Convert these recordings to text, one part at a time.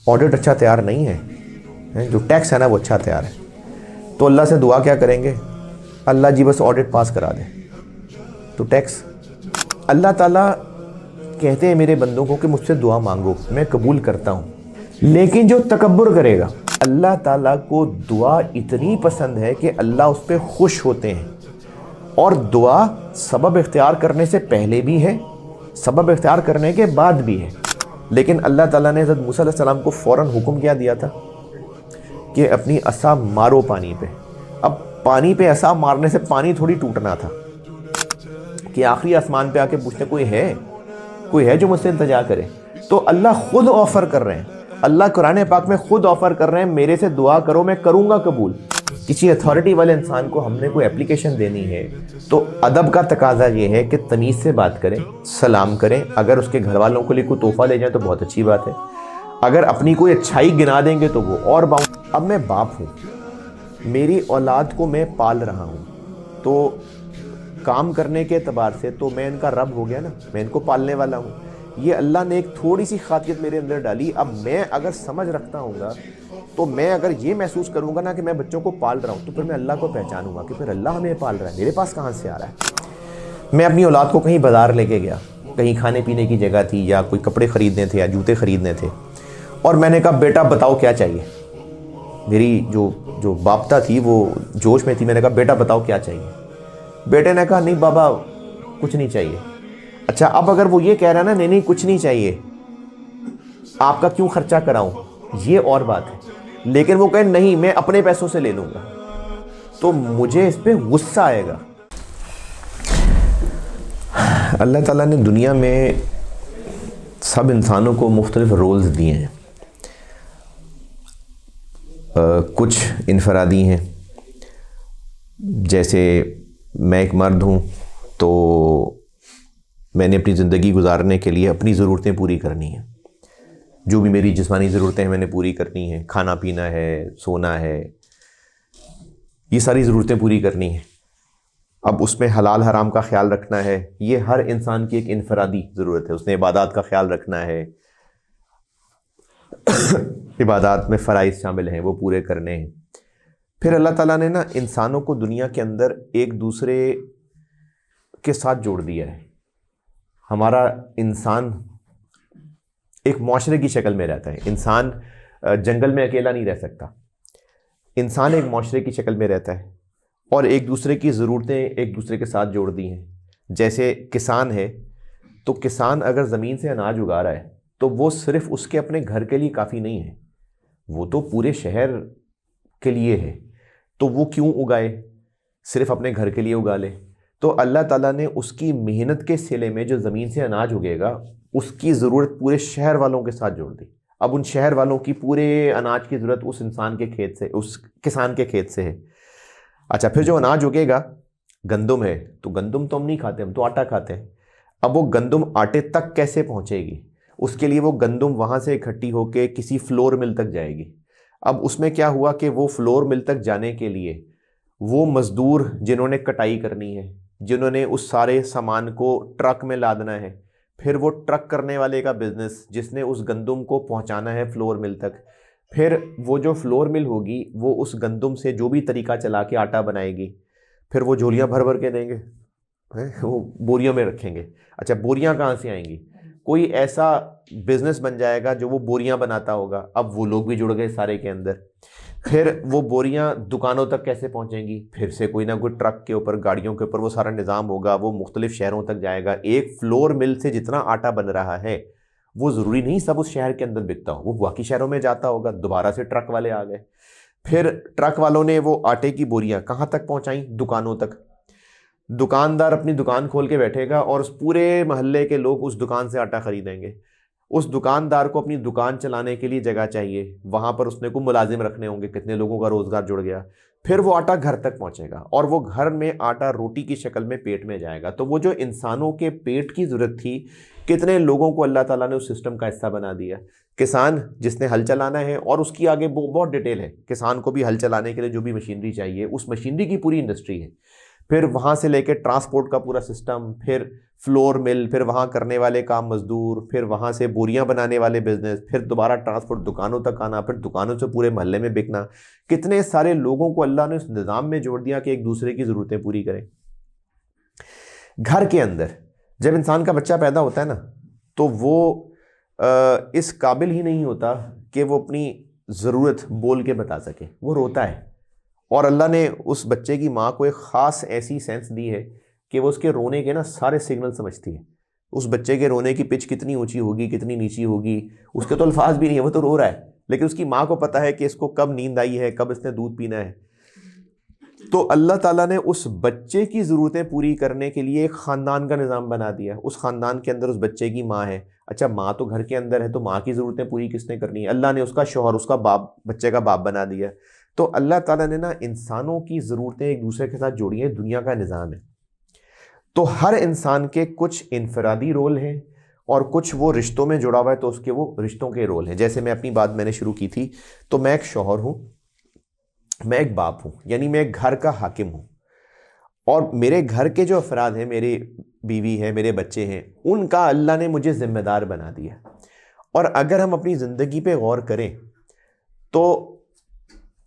Audit اچھا تیار نہیں ہے، جو ٹیکس ہے نا وہ اچھا تیار ہے. تو اللہ سے دعا کیا کریں گے؟ اللہ جی بس آڈٹ پاس کرا دیں. تو ٹیکس اللہ تعالیٰ کہتے ہیں میرے بندوں کو کہ مجھ سے دعا مانگو، میں قبول کرتا ہوں. لیکن جو تکبر کرے گا، اللہ تعالیٰ کو دعا اتنی پسند ہے کہ اللہ اس پہ خوش ہوتے ہیں. اور دعا سبب اختیار کرنے سے پہلے بھی ہے، سبب اختیار کرنے کے بعد بھی ہے. لیکن اللہ تعالیٰ نے حضرت موسیٰ علیہ السلام کو فوراً حکم کیا دیا تھا کہ اپنی عصا مارو پانی پہ. اب پانی پہ عصا مارنے سے پانی تھوڑی ٹوٹنا تھا کہ آخری آسمان پہ آ کے پوچھتے کوئی ہے جو مجھ سے التجا کرے. تو اللہ خود آفر کر رہے ہیں، اللہ قرآن پاک میں خود آفر کر رہے ہیں میرے سے دعا کرو میں کروں گا قبول. کسی اتھارٹی والے انسان کو ہم نے کوئی اپلیکیشن دینی ہے تو ادب کا تقاضا یہ ہے کہ تمیز سے بات کریں، سلام کریں. اگر اس کے گھر والوں کے لیے کوئی تحفہ لے جائیں تو بہت اچھی بات ہے، اگر اپنی کوئی اچھائی گنا دیں گے تو وہ اور باؤں. اب میں باپ ہوں، میری اولاد کو میں پال رہا ہوں، تو کام کرنے کے اعتبار سے تو میں ان کا رب ہو گیا نا، میں ان کو پالنے والا ہوں. یہ اللہ نے ایک تھوڑی سی خاطیت میرے اندر ڈالی. اب میں اگر سمجھ رکھتا ہوں گا تو میں اگر یہ محسوس کروں گا نا کہ میں بچوں کو پال رہا ہوں تو پھر میں اللہ کو پہچانوں گا کہ پھر اللہ ہمیں پال رہا ہے، میرے پاس کہاں سے آ رہا ہے. میں اپنی اولاد کو کہیں بازار لے کے گیا، کہیں کھانے پینے کی جگہ تھی یا کوئی کپڑے خریدنے تھے یا جوتے خریدنے تھے، اور میں نے کہا بیٹا بتاؤ کیا چاہیے. میری جو باپتا تھی وہ جوش میں تھی، میں نے کہا بیٹا بتاؤ کیا چاہیے. بیٹے نے کہا نہیں بابا کچھ نہیں چاہیے. اچھا اب اگر وہ یہ کہہ رہا ہے نا نہیں کچھ نہیں چاہیے، آپ کا کیوں خرچہ کراؤں، یہ اور بات ہے. لیکن وہ کہے نہیں میں اپنے پیسوں سے لے لوں گا، تو مجھے اس پہ غصہ آئے گا. اللہ تعالیٰ نے دنیا میں سب انسانوں کو مختلف رولز دیے ہیں. کچھ انفرادی ہیں، جیسے میں ایک مرد ہوں تو میں نے اپنی زندگی گزارنے کے لیے اپنی ضرورتیں پوری کرنی ہیں. جو بھی میری جسمانی ضرورتیں ہیں میں نے پوری کرنی ہیں، کھانا پینا ہے، سونا ہے، یہ ساری ضرورتیں پوری کرنی ہیں. اب اس میں حلال حرام کا خیال رکھنا ہے، یہ ہر انسان کی ایک انفرادی ضرورت ہے. اس نے عبادات کا خیال رکھنا ہے، عبادات میں فرائض شامل ہیں وہ پورے کرنے ہیں. پھر اللہ تعالیٰ نے نا انسانوں کو دنیا کے اندر ایک دوسرے کے ساتھ جوڑ دیا ہے. ہمارا انسان ایک معاشرے کی شکل میں رہتا ہے. انسان جنگل میں اکیلا نہیں رہ سکتا، انسان ایک معاشرے کی شکل میں رہتا ہے اور ایک دوسرے کی ضرورتیں ایک دوسرے کے ساتھ جوڑ دی ہیں. جیسے کسان ہے تو کسان اگر زمین سے اناج اگا رہا ہے تو وہ صرف اس کے اپنے گھر کے لیے کافی نہیں ہے، وہ تو پورے شہر کے لیے ہے. تو وہ کیوں اگائے؟ صرف اپنے گھر کے لیے اگا لے. تو اللہ تعالیٰ نے اس کی محنت کے صلے میں جو زمین سے اناج اگے گا اس کی ضرورت پورے شہر والوں کے ساتھ جوڑ دی. اب ان شہر والوں کی پورے اناج کی ضرورت اس انسان کے کھیت سے، اس کسان کے کھیت سے ہے. اچھا پھر جو اناج اگے گا، گندم ہے تو گندم تو ہم نہیں کھاتے، ہم تو آٹا کھاتے ہیں. اب وہ گندم آٹے تک کیسے پہنچے گی؟ اس کے لیے وہ گندم وہاں سے اکٹھی ہو کے کسی فلور مل تک جائے گی. اب اس میں کیا ہوا کہ وہ فلور مل تک جانے کے لیے وہ مزدور جنہوں نے کٹائی کرنی ہے، جنہوں نے اس سارے سامان کو ٹرک میں لادنا ہے، پھر وہ ٹرک کرنے والے کا بزنس جس نے اس گندم کو پہنچانا ہے فلور مل تک، پھر وہ جو فلور مل ہوگی وہ اس گندم سے جو بھی طریقہ چلا کے آٹا بنائے گی، پھر وہ جھولیاں بھر بھر کے دیں گے، وہ بوریوں میں رکھیں گے. اچھا بوریاں کہاں سے آئیں گی؟ کوئی ایسا بزنس بن جائے گا جو وہ بوریاں بناتا ہوگا. اب وہ لوگ بھی جڑ گئے سارے کے اندر. پھر وہ بوریاں دکانوں تک کیسے پہنچیں گی؟ پھر سے کوئی نہ کوئی ٹرک کے اوپر، گاڑیوں کے اوپر وہ سارا نظام ہوگا، وہ مختلف شہروں تک جائے گا. ایک فلور مل سے جتنا آٹا بن رہا ہے وہ ضروری نہیں سب اس شہر کے اندر بکتا ہو، وہ باقی شہروں میں جاتا ہوگا. دوبارہ سے ٹرک والے آ گئے، پھر ٹرک والوں نے وہ آٹے کی بوریاں کہاں تک پہنچائیں؟ دکانوں تک. دکاندار اپنی دکان کھول کے بیٹھے گا اور اس پورے محلے کے لوگ اس دکان سے آٹا خریدیں گے. اس دکاندار کو اپنی دکان چلانے کے لیے جگہ چاہیے، وہاں پر اس نے کوئی ملازم رکھنے ہوں گے، کتنے لوگوں کا روزگار جڑ گیا. پھر وہ آٹا گھر تک پہنچے گا اور وہ گھر میں آٹا روٹی کی شکل میں پیٹ میں جائے گا. تو وہ جو انسانوں کے پیٹ کی ضرورت تھی، کتنے لوگوں کو اللہ تعالیٰ نے اس سسٹم کا حصہ بنا دیا. کسان جس نے ہل چلانا ہے، اور اس کی آگے بہت ڈیٹیل ہے، کسان کو بھی ہل چلانے کے لیے جو بھی مشینری چاہیے اس مشینری کی پوری انڈسٹری ہے. پھر وہاں سے لے کے ٹرانسپورٹ کا پورا سسٹم، پھر فلور مل، پھر وہاں کرنے والے کام مزدور، پھر وہاں سے بوریاں بنانے والے بزنس، پھر دوبارہ ٹرانسپورٹ دکانوں تک آنا، پھر دکانوں سے پورے محلے میں بکنا. کتنے سارے لوگوں کو اللہ نے اس نظام میں جوڑ دیا کہ ایک دوسرے کی ضرورتیں پوری کریں. گھر کے اندر جب انسان کا بچہ پیدا ہوتا ہے نا تو وہ اس قابل ہی نہیں ہوتا کہ وہ اپنی ضرورت بول کے بتا سکے، وہ روتا ہے. اور اللہ نے اس بچے کی ماں کو ایک خاص ایسی سینس دی ہے کہ وہ اس کے رونے کے نا سارے سگنل سمجھتی ہے. اس بچے کے رونے کی پچ کتنی اونچی ہوگی، کتنی نیچی ہوگی، اس کے تو الفاظ بھی نہیں ہے، وہ تو رو رہا ہے، لیکن اس کی ماں کو پتہ ہے کہ اس کو کب نیند آئی ہے، کب اس نے دودھ پینا ہے. تو اللہ تعالیٰ نے اس بچے کی ضرورتیں پوری کرنے کے لیے ایک خاندان کا نظام بنا دیا. اس خاندان کے اندر اس بچے کی ماں ہے. اچھا ماں تو گھر کے اندر ہے تو ماں کی ضرورتیں پوری کس نے کرنی ہے؟ اللہ نے اس کا شوہر، اس کا باپ، بچے کا باپ بنا دیا. تو اللہ تعالیٰ نے نا انسانوں کی ضرورتیں ایک دوسرے کے ساتھ جوڑی ہیں. دنیا کا نظام ہے تو ہر انسان کے کچھ انفرادی رول ہیں اور کچھ وہ رشتوں میں جڑا ہوا ہے تو اس کے وہ رشتوں کے رول ہیں. جیسے میں اپنی بات میں نے شروع کی تھی تو میں ایک شوہر ہوں، میں ایک باپ ہوں، یعنی میں ایک گھر کا حاکم ہوں. اور میرے گھر کے جو افراد ہیں، میری بیوی ہے، میرے بچے ہیں، ان کا اللہ نے مجھے ذمہ دار بنا دیا. اور اگر ہم اپنی زندگی پہ غور کریں تو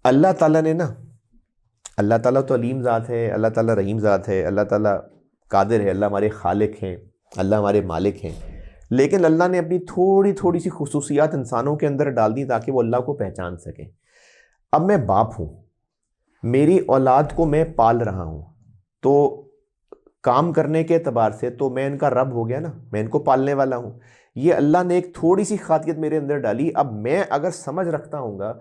اللہ تعالیٰ نے نا، اللہ تعالیٰ تو علیم ذات ہے، اللہ تعالیٰ رحیم ذات ہے، اللہ تعالیٰ قادر ہے، اللہ ہمارے خالق ہیں، اللہ ہمارے مالک ہیں، لیکن اللہ نے اپنی تھوڑی تھوڑی سی خصوصیات انسانوں کے اندر ڈال دی تاکہ وہ اللہ کو پہچان سکیں. اب میں باپ ہوں، میری اولاد کو میں پال رہا ہوں، تو کام کرنے کے اعتبار سے تو میں ان کا رب ہو گیا نا، میں ان کو پالنے والا ہوں. یہ اللہ نے ایک تھوڑی سی خاطیت میرے اندر ڈالی. اب میں اگر سمجھ رکھتا ہوں گا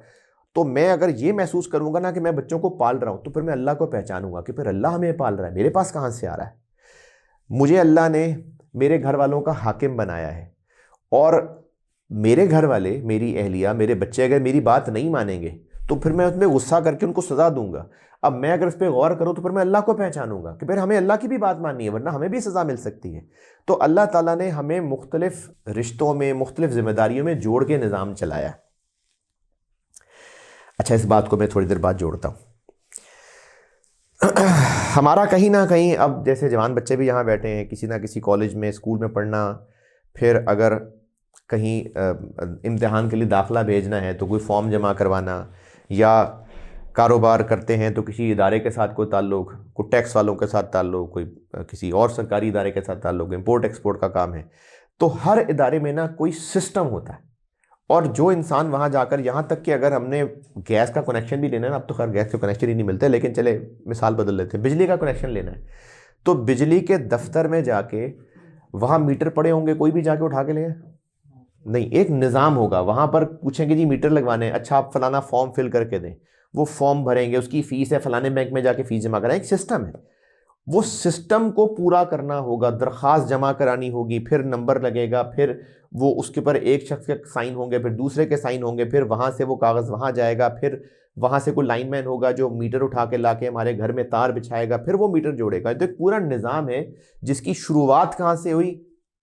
تو میں اگر یہ محسوس کروں گا نا کہ میں بچوں کو پال رہا ہوں تو پھر میں اللہ کو پہچانوں گا کہ پھر اللہ ہمیں پال رہا ہے، میرے پاس کہاں سے آ رہا ہے. مجھے اللہ نے میرے گھر والوں کا حاکم بنایا ہے اور میرے گھر والے، میری اہلیہ، میرے بچے اگر میری بات نہیں مانیں گے تو پھر میں اس میں غصہ کر کے ان کو سزا دوں گا. اب میں اگر اس پہ غور کروں تو پھر میں اللہ کو پہچانوں گا کہ پھر ہمیں اللہ کی بھی بات ماننی ہے ورنہ ہمیں بھی سزا مل سکتی ہے. تو اللہ تعالیٰ نے ہمیں مختلف رشتوں میں، مختلف ذمہ داریوں میں جوڑ کے نظام چلایا. اچھا اس بات کو میں تھوڑی دیر بعد جوڑتا ہوں. ہمارا کہیں نہ کہیں اب جیسے جوان بچے بھی یہاں بیٹھے ہیں، کسی نہ کسی کالج میں، اسکول میں پڑھنا، پھر اگر کہیں امتحان کے لیے داخلہ بھیجنا ہے تو کوئی فارم جمع کروانا، یا کاروبار کرتے ہیں تو کسی ادارے کے ساتھ کوئی تعلق، کوئی ٹیکس والوں کے ساتھ تعلق، کوئی کسی اور سرکاری ادارے کے ساتھ تعلق، امپورٹ ایکسپورٹ کا کام ہے. تو ہر ادارے میں نا کوئی سسٹم ہوتا ہے اور جو انسان وہاں جا کر، یہاں تک کہ اگر ہم نے گیس کا کنیکشن بھی لینا ہے نا، اب تو خیر گیس کا کنیکشن ہی نہیں ملتے، لیکن چلے مثال بدل لیتے ہیں، بجلی کا کنیکشن لینا ہے تو بجلی کے دفتر میں جا کے وہاں میٹر پڑے ہوں گے، کوئی بھی جا کے اٹھا کے لے نہیں، ایک نظام ہوگا. وہاں پر پوچھیں گے جی میٹر لگوانے ہیں، اچھا آپ فلانا فارم فل کر کے دیں، وہ فارم بھریں گے، اس کی فیس ہے، فلانے بینک میں جا کے فیس جمع کرائیں. ایک سسٹم ہے، وہ سسٹم کو پورا کرنا ہوگا. درخواست جمع کرانی ہوگی، پھر نمبر لگے گا، پھر وہ اس کے اوپر ایک شخص کے سائن ہوں گے، پھر دوسرے کے سائن ہوں گے، پھر وہاں سے وہ کاغذ وہاں جائے گا، پھر وہاں سے کوئی لائن مین ہوگا جو میٹر اٹھا کے لا کے ہمارے گھر میں تار بچھائے گا، پھر وہ میٹر جوڑے گا. تو ایک پورا نظام ہے جس کی شروعات کہاں سے ہوئی؟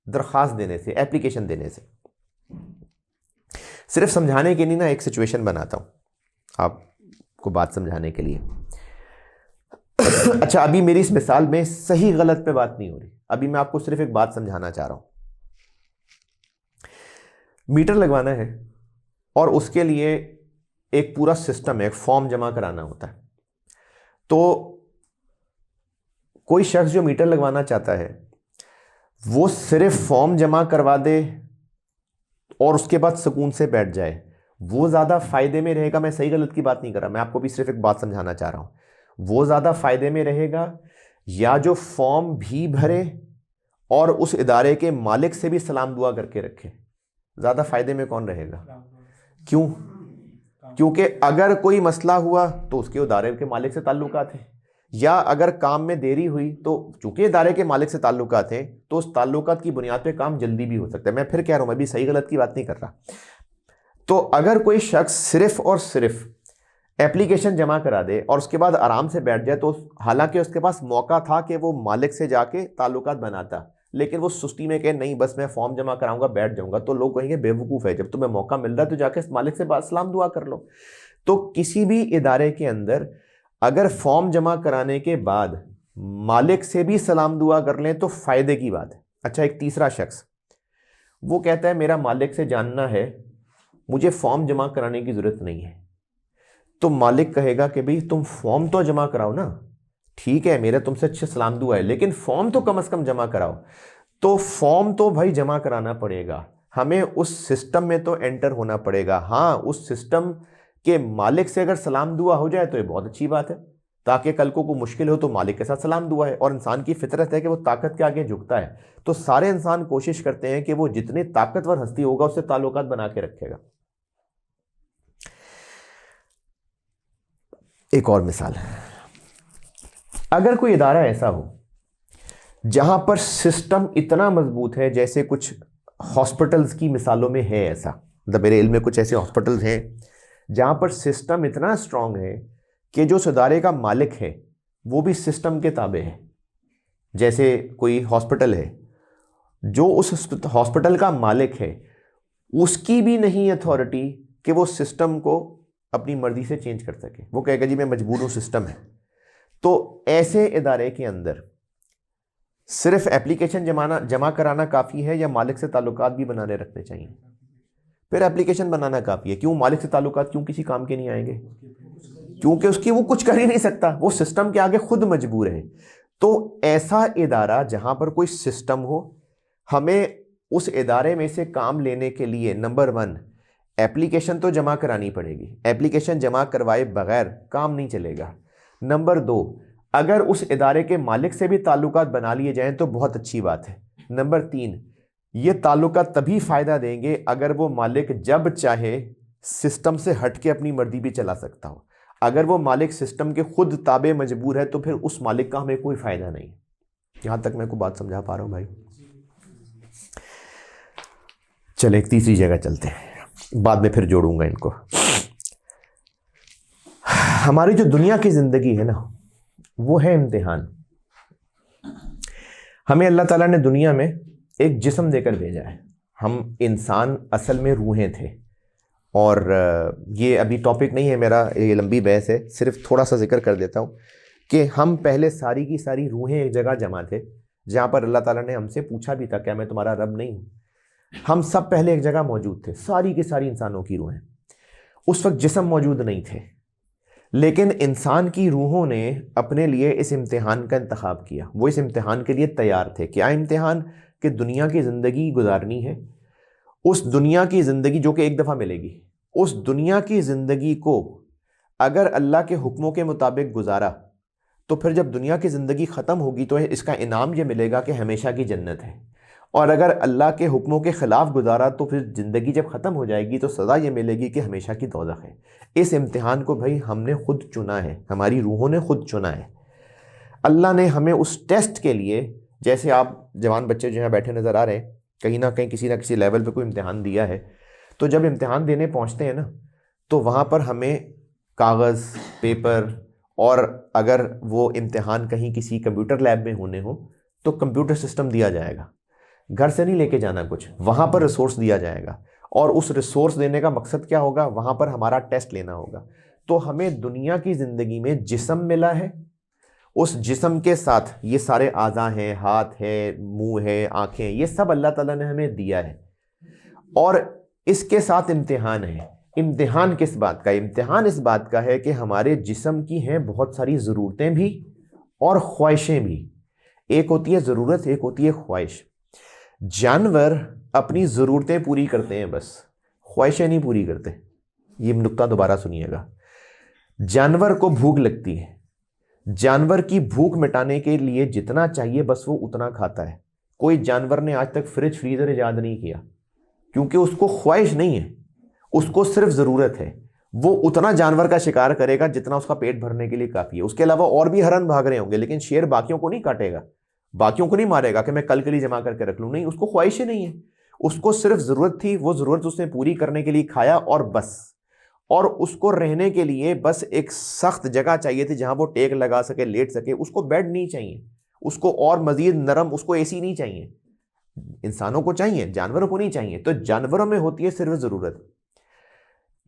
درخواست دینے سے، اپلیکیشن دینے سے. صرف سمجھانے کے لیے نا ایک سچویشن بناتا ہوں آپ کو بات سمجھانے کے لیے. اچھا ابھی میری اس مثال میں صحیح غلط پہ بات نہیں ہو رہی، ابھی میں آپ کو صرف ایک بات سمجھانا چاہ رہا ہوں. میٹر لگوانا ہے اور اس کے لیے ایک پورا سسٹم ہے، ایک فارم جمع کرانا ہوتا ہے. تو کوئی شخص جو میٹر لگوانا چاہتا ہے وہ صرف فارم جمع کروا دے اور اس کے بعد سکون سے بیٹھ جائے، وہ زیادہ فائدے میں رہے گا. میں صحیح غلط کی بات نہیں کر رہا، میں آپ کو بھی صرف ایک بات سمجھانا چاہ رہا ہوں. وہ زیادہ فائدے میں رہے گا یا جو فارم بھی بھرے اور اس ادارے کے مالک سے بھی سلام دعا کر کے رکھے؟ زیادہ فائدے میں کون رہے گا؟ کیوں؟ کیونکہ اگر کوئی مسئلہ ہوا تو اس کے ادارے کے مالک سے تعلقات ہیں، یا اگر کام میں دیری ہوئی تو چونکہ ادارے کے مالک سے تعلقات ہیں تو اس تعلقات کی بنیاد پہ کام جلدی بھی ہو سکتا ہے. میں پھر کہہ رہا ہوں، میں بھی صحیح غلط کی بات نہیں کر رہا. تو اگر کوئی شخص صرف اور صرف اپلیکیشن جمع کرا دے اور اس کے بعد آرام سے بیٹھ جائے، تو حالانکہ اس کے پاس موقع تھا کہ وہ مالک سے جا کے تعلقات بناتا، لیکن وہ سستی میں کہ نہیں بس میں فارم جمع کراؤں گا بیٹھ جاؤں گا، تو لوگ کہیں گے بے وقوف ہے، جب تمہیں موقع مل رہا ہے تو جا کے مالک سے سلام دعا کر لو. تو کسی بھی ادارے کے اندر اگر فارم جمع کرانے کے بعد مالک سے بھی سلام دعا کر لیں تو فائدے کی بات ہے. اچھا ایک تیسرا شخص وہ کہتا ہے میرا مالک سے جاننا ہے, مجھے فارم جمع کرانے کی ضرورت نہیں ہے. تو مالک کہے گا کہ بھئی تم فارم تو جمع کراؤ نا, ٹھیک ہے میرا تم سے اچھا سلام دعا ہے لیکن فارم تو کم از کم جمع کراؤ. تو فارم تو بھائی جمع کرانا پڑے گا, ہمیں اس سسٹم میں تو انٹر ہونا پڑے گا. ہاں اس سسٹم کے مالک سے اگر سلام دعا ہو جائے تو یہ بہت اچھی بات ہے, تاکہ کل کو کوئی مشکل ہو تو مالک کے ساتھ سلام دعا ہے. اور انسان کی فطرت ہے کہ وہ طاقت کے آگے جھکتا ہے, تو سارے انسان کوشش کرتے ہیں کہ وہ جتنے طاقتور ہستی ہوگا اس سے تعلقات بنا کے رکھے گا. ایک اور مثال, اگر کوئی ادارہ ایسا ہو جہاں پر سسٹم اتنا مضبوط ہے, جیسے کچھ ہاسپٹلز کی مثالوں میں ہے ایسا, مطلب میرے علم میں کچھ ایسے ہاسپٹلز ہیں جہاں پر سسٹم اتنا اسٹرانگ ہے کہ جو اس ادارے کا مالک ہے وہ بھی سسٹم کے تابع ہے. جیسے کوئی ہاسپٹل ہے, جو اس ہاسپٹل کا مالک ہے اس کی بھی نہیں اتھارٹی کہ وہ سسٹم کو اپنی مرضی سے چینج کر سکے. وہ کہے گا جی میں مجبور ہوں, سسٹم ہے. تو ایسے ادارے کے اندر صرف اپلیکیشن جمع کرانا کافی ہے یا مالک سے تعلقات بھی بنانے رکھنے چاہیے؟ پھر اپلیکیشن بنانا کافی ہے. کیوں مالک سے تعلقات کیوں کسی کام کے نہیں آئیں گے؟ کیونکہ اس کی وہ کچھ کر ہی نہیں سکتا, وہ سسٹم کے آگے خود مجبور ہے. تو ایسا ادارہ جہاں پر کوئی سسٹم ہو, ہمیں اس ادارے میں سے کام لینے کے لیے نمبر 1 اپلیکیشن تو جمع کرانی پڑے گی. اپلیکیشن جمع کروائے بغیر کام نہیں چلے گا. نمبر 2 اگر اس ادارے کے مالک سے بھی تعلقات بنا لیے جائیں تو بہت اچھی بات ہے. نمبر 3 یہ تعلقات تبھی فائدہ دیں گے اگر وہ مالک جب چاہے سسٹم سے ہٹ کے اپنی مرضی بھی چلا سکتا ہو. اگر وہ مالک سسٹم کے خود تابع مجبور ہے تو پھر اس مالک کا ہمیں کوئی فائدہ نہیں. یہاں تک میں کو بات سمجھا پا رہا ہوں بھائی؟ چلے ایک تیسری جگہ چلتے ہیں, بعد میں پھر جوڑوں گا ان کو. ہماری جو دنیا کی زندگی ہے نا وہ ہے امتحان. ہمیں اللہ تعالیٰ نے دنیا میں ایک جسم دے کر بھیجا ہے. ہم انسان اصل میں روحیں تھے, اور یہ ابھی ٹاپک نہیں ہے میرا, یہ لمبی بحث ہے, صرف تھوڑا سا ذکر کر دیتا ہوں کہ ہم پہلے ساری کی ساری روحیں ایک جگہ جمع تھے, جہاں پر اللہ تعالیٰ نے ہم سے پوچھا بھی تھا کیا میں تمہارا رب نہیں ہوں. ہم سب پہلے ایک جگہ موجود تھے, ساری کی ساری انسانوں کی روحیں. اس وقت جسم موجود نہیں تھے, لیکن انسان کی روحوں نے اپنے لیے اس امتحان کا انتخاب کیا. وہ اس امتحان کے لیے تیار تھے. کیا امتحان؟ کہ دنیا کی زندگی گزارنی ہے. اس دنیا کی زندگی جو کہ ایک دفعہ ملے گی, اس دنیا کی زندگی کو اگر اللہ کے حکموں کے مطابق گزارا تو پھر جب دنیا کی زندگی ختم ہوگی تو اس کا انعام یہ ملے گا کہ ہمیشہ کی جنت ہے. اور اگر اللہ کے حکموں کے خلاف گزارا تو پھر زندگی جب ختم ہو جائے گی تو سزا یہ ملے گی کہ ہمیشہ کی دوزخ ہے. اس امتحان کو بھائی ہم نے خود چنا ہے, ہماری روحوں نے خود چنا ہے. اللہ نے ہمیں اس ٹیسٹ کے لیے, جیسے آپ جوان بچے جو یہاں بیٹھے نظر آ رہے ہیں, کہیں نہ کہیں کسی نہ کسی لیول پہ کوئی امتحان دیا ہے, تو جب امتحان دینے پہنچتے ہیں نا تو وہاں پر ہمیں کاغذ, پیپر, اور اگر وہ امتحان کہیں کسی کمپیوٹر لیب میں ہونے ہو تو کمپیوٹر سسٹم دیا جائے گا. گھر سے نہیں لے کے جانا کچھ, وہاں پر ریسورس دیا جائے گا. اور اس ریسورس دینے کا مقصد کیا ہوگا؟ وہاں پر ہمارا ٹیسٹ لینا ہوگا. تو ہمیں دنیا کی زندگی میں جسم ملا ہے, اس جسم کے ساتھ یہ سارے اعضاء ہیں, ہاتھ ہے, منہ ہے, آنکھیں, یہ سب اللہ تعالیٰ نے ہمیں دیا ہے. اور اس کے ساتھ امتحان ہے. امتحان کس بات کا؟ امتحان اس بات کا ہے کہ ہمارے جسم کی ہیں بہت ساری ضرورتیں بھی اور خواہشیں بھی. ایک ہوتی ہے ضرورت, ایک ہوتی ہے خواہش. جانور اپنی ضرورتیں پوری کرتے ہیں, بس خواہشیں نہیں پوری کرتے. یہ نقطہ دوبارہ سنیے گا. جانور کو بھوک لگتی ہے, جانور کی بھوک مٹانے کے لیے جتنا چاہیے بس وہ اتنا کھاتا ہے. کوئی جانور نے آج تک فریج فریزر ایجاد نہیں کیا, کیونکہ اس کو خواہش نہیں ہے, اس کو صرف ضرورت ہے. وہ اتنا جانور کا شکار کرے گا جتنا اس کا پیٹ بھرنے کے لیے کافی ہے. اس کے علاوہ اور بھی ہرن بھاگ رہے ہوں گے, لیکن شیر باقیوں کو نہیں کاٹے گا, باقیوں کو نہیں مارے گا کہ میں کل کے لیے جمع کر کے رکھ لوں. نہیں, اس کو خواہش ہی نہیں ہے, اس کو صرف ضرورت تھی. وہ ضرورت اس نے پوری کرنے کے لیے کھایا اور بس. اور اس کو رہنے کے لیے بس ایک سخت جگہ چاہیے تھی جہاں وہ ٹیک لگا سکے, لیٹ سکے. اس کو بیڈ نہیں چاہیے, اس کو اور مزید نرم, اس کو اے سی نہیں چاہیے. انسانوں کو چاہیے, جانوروں کو نہیں چاہیے. تو جانوروں میں ہوتی ہے صرف ضرورت.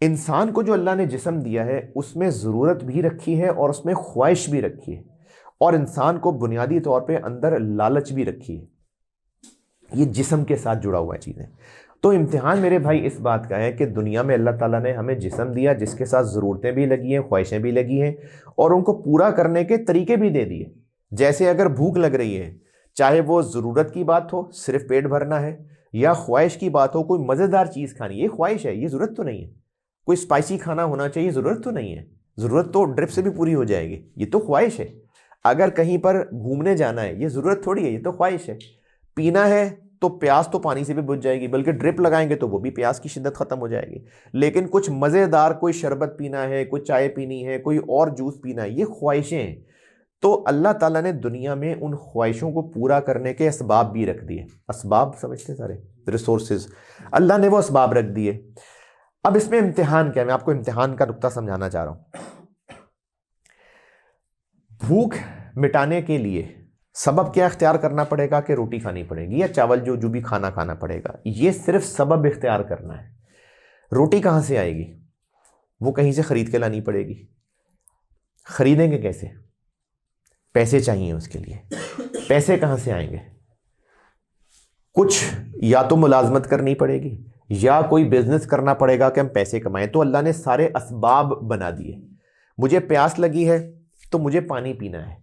انسان کو جو اللہ نے جسم دیا ہے اس میں ضرورت بھی رکھی ہے اور اس میں خواہش بھی رکھی ہے. اور انسان کو بنیادی طور پہ اندر لالچ بھی رکھی ہے. یہ جسم کے ساتھ جڑا ہوا ہے چیزیں. تو امتحان میرے بھائی اس بات کا ہے کہ دنیا میں اللہ تعالیٰ نے ہمیں جسم دیا جس کے ساتھ ضرورتیں بھی لگی ہیں, خواہشیں بھی لگی ہیں, اور ان کو پورا کرنے کے طریقے بھی دے دیے. جیسے اگر بھوک لگ رہی ہے, چاہے وہ ضرورت کی بات ہو, صرف پیٹ بھرنا ہے, یا خواہش کی بات ہو, کوئی مزیدار چیز کھانی, یہ خواہش ہے, یہ ضرورت تو نہیں ہے. کوئی اسپائسی کھانا ہونا چاہیے, ضرورت تو نہیں ہے, ضرورت تو ڈرپ سے بھی پوری ہو جائے گی, یہ تو خواہش ہے. اگر کہیں پر گھومنے جانا ہے, یہ ضرورت تھوڑی ہے, یہ تو خواہش ہے. پینا ہے تو پیاس تو پانی سے بھی بجھ جائے گی, بلکہ ڈرپ لگائیں گے تو وہ بھی پیاس کی شدت ختم ہو جائے گی. لیکن کچھ مزیدار, کوئی شربت پینا ہے, کوئی چائے پینی ہے, کوئی اور جوس پینا ہے, یہ خواہشیں ہیں. تو اللہ تعالیٰ نے دنیا میں ان خواہشوں کو پورا کرنے کے اسباب بھی رکھ دیے. اسباب سمجھتے سارے, ریسورسز, اللہ نے وہ اسباب رکھ دیے. اب اس میں امتحان کیا ہے, میں آپ کو امتحان کا نقطہ سمجھانا چاہ رہا ہوں. بھوک مٹانے کے لیے سبب کیا اختیار کرنا پڑے گا کہ روٹی کھانی پڑے گی یا چاول جو بھی کھانا پڑے گا, یہ صرف سبب اختیار کرنا ہے. روٹی کہاں سے آئے گی؟ وہ کہیں سے خرید کے لانی پڑے گی. خریدیں گے کیسے؟ پیسے چاہیے اس کے لیے. پیسے کہاں سے آئیں گے؟ کچھ یا تو ملازمت کرنی پڑے گی یا کوئی بزنس کرنا پڑے گا کہ ہم پیسے کمائیں. تو اللہ نے سارے اسباب بنا دیے. مجھے پیاس لگی ہے تو مجھے پانی پینا ہے.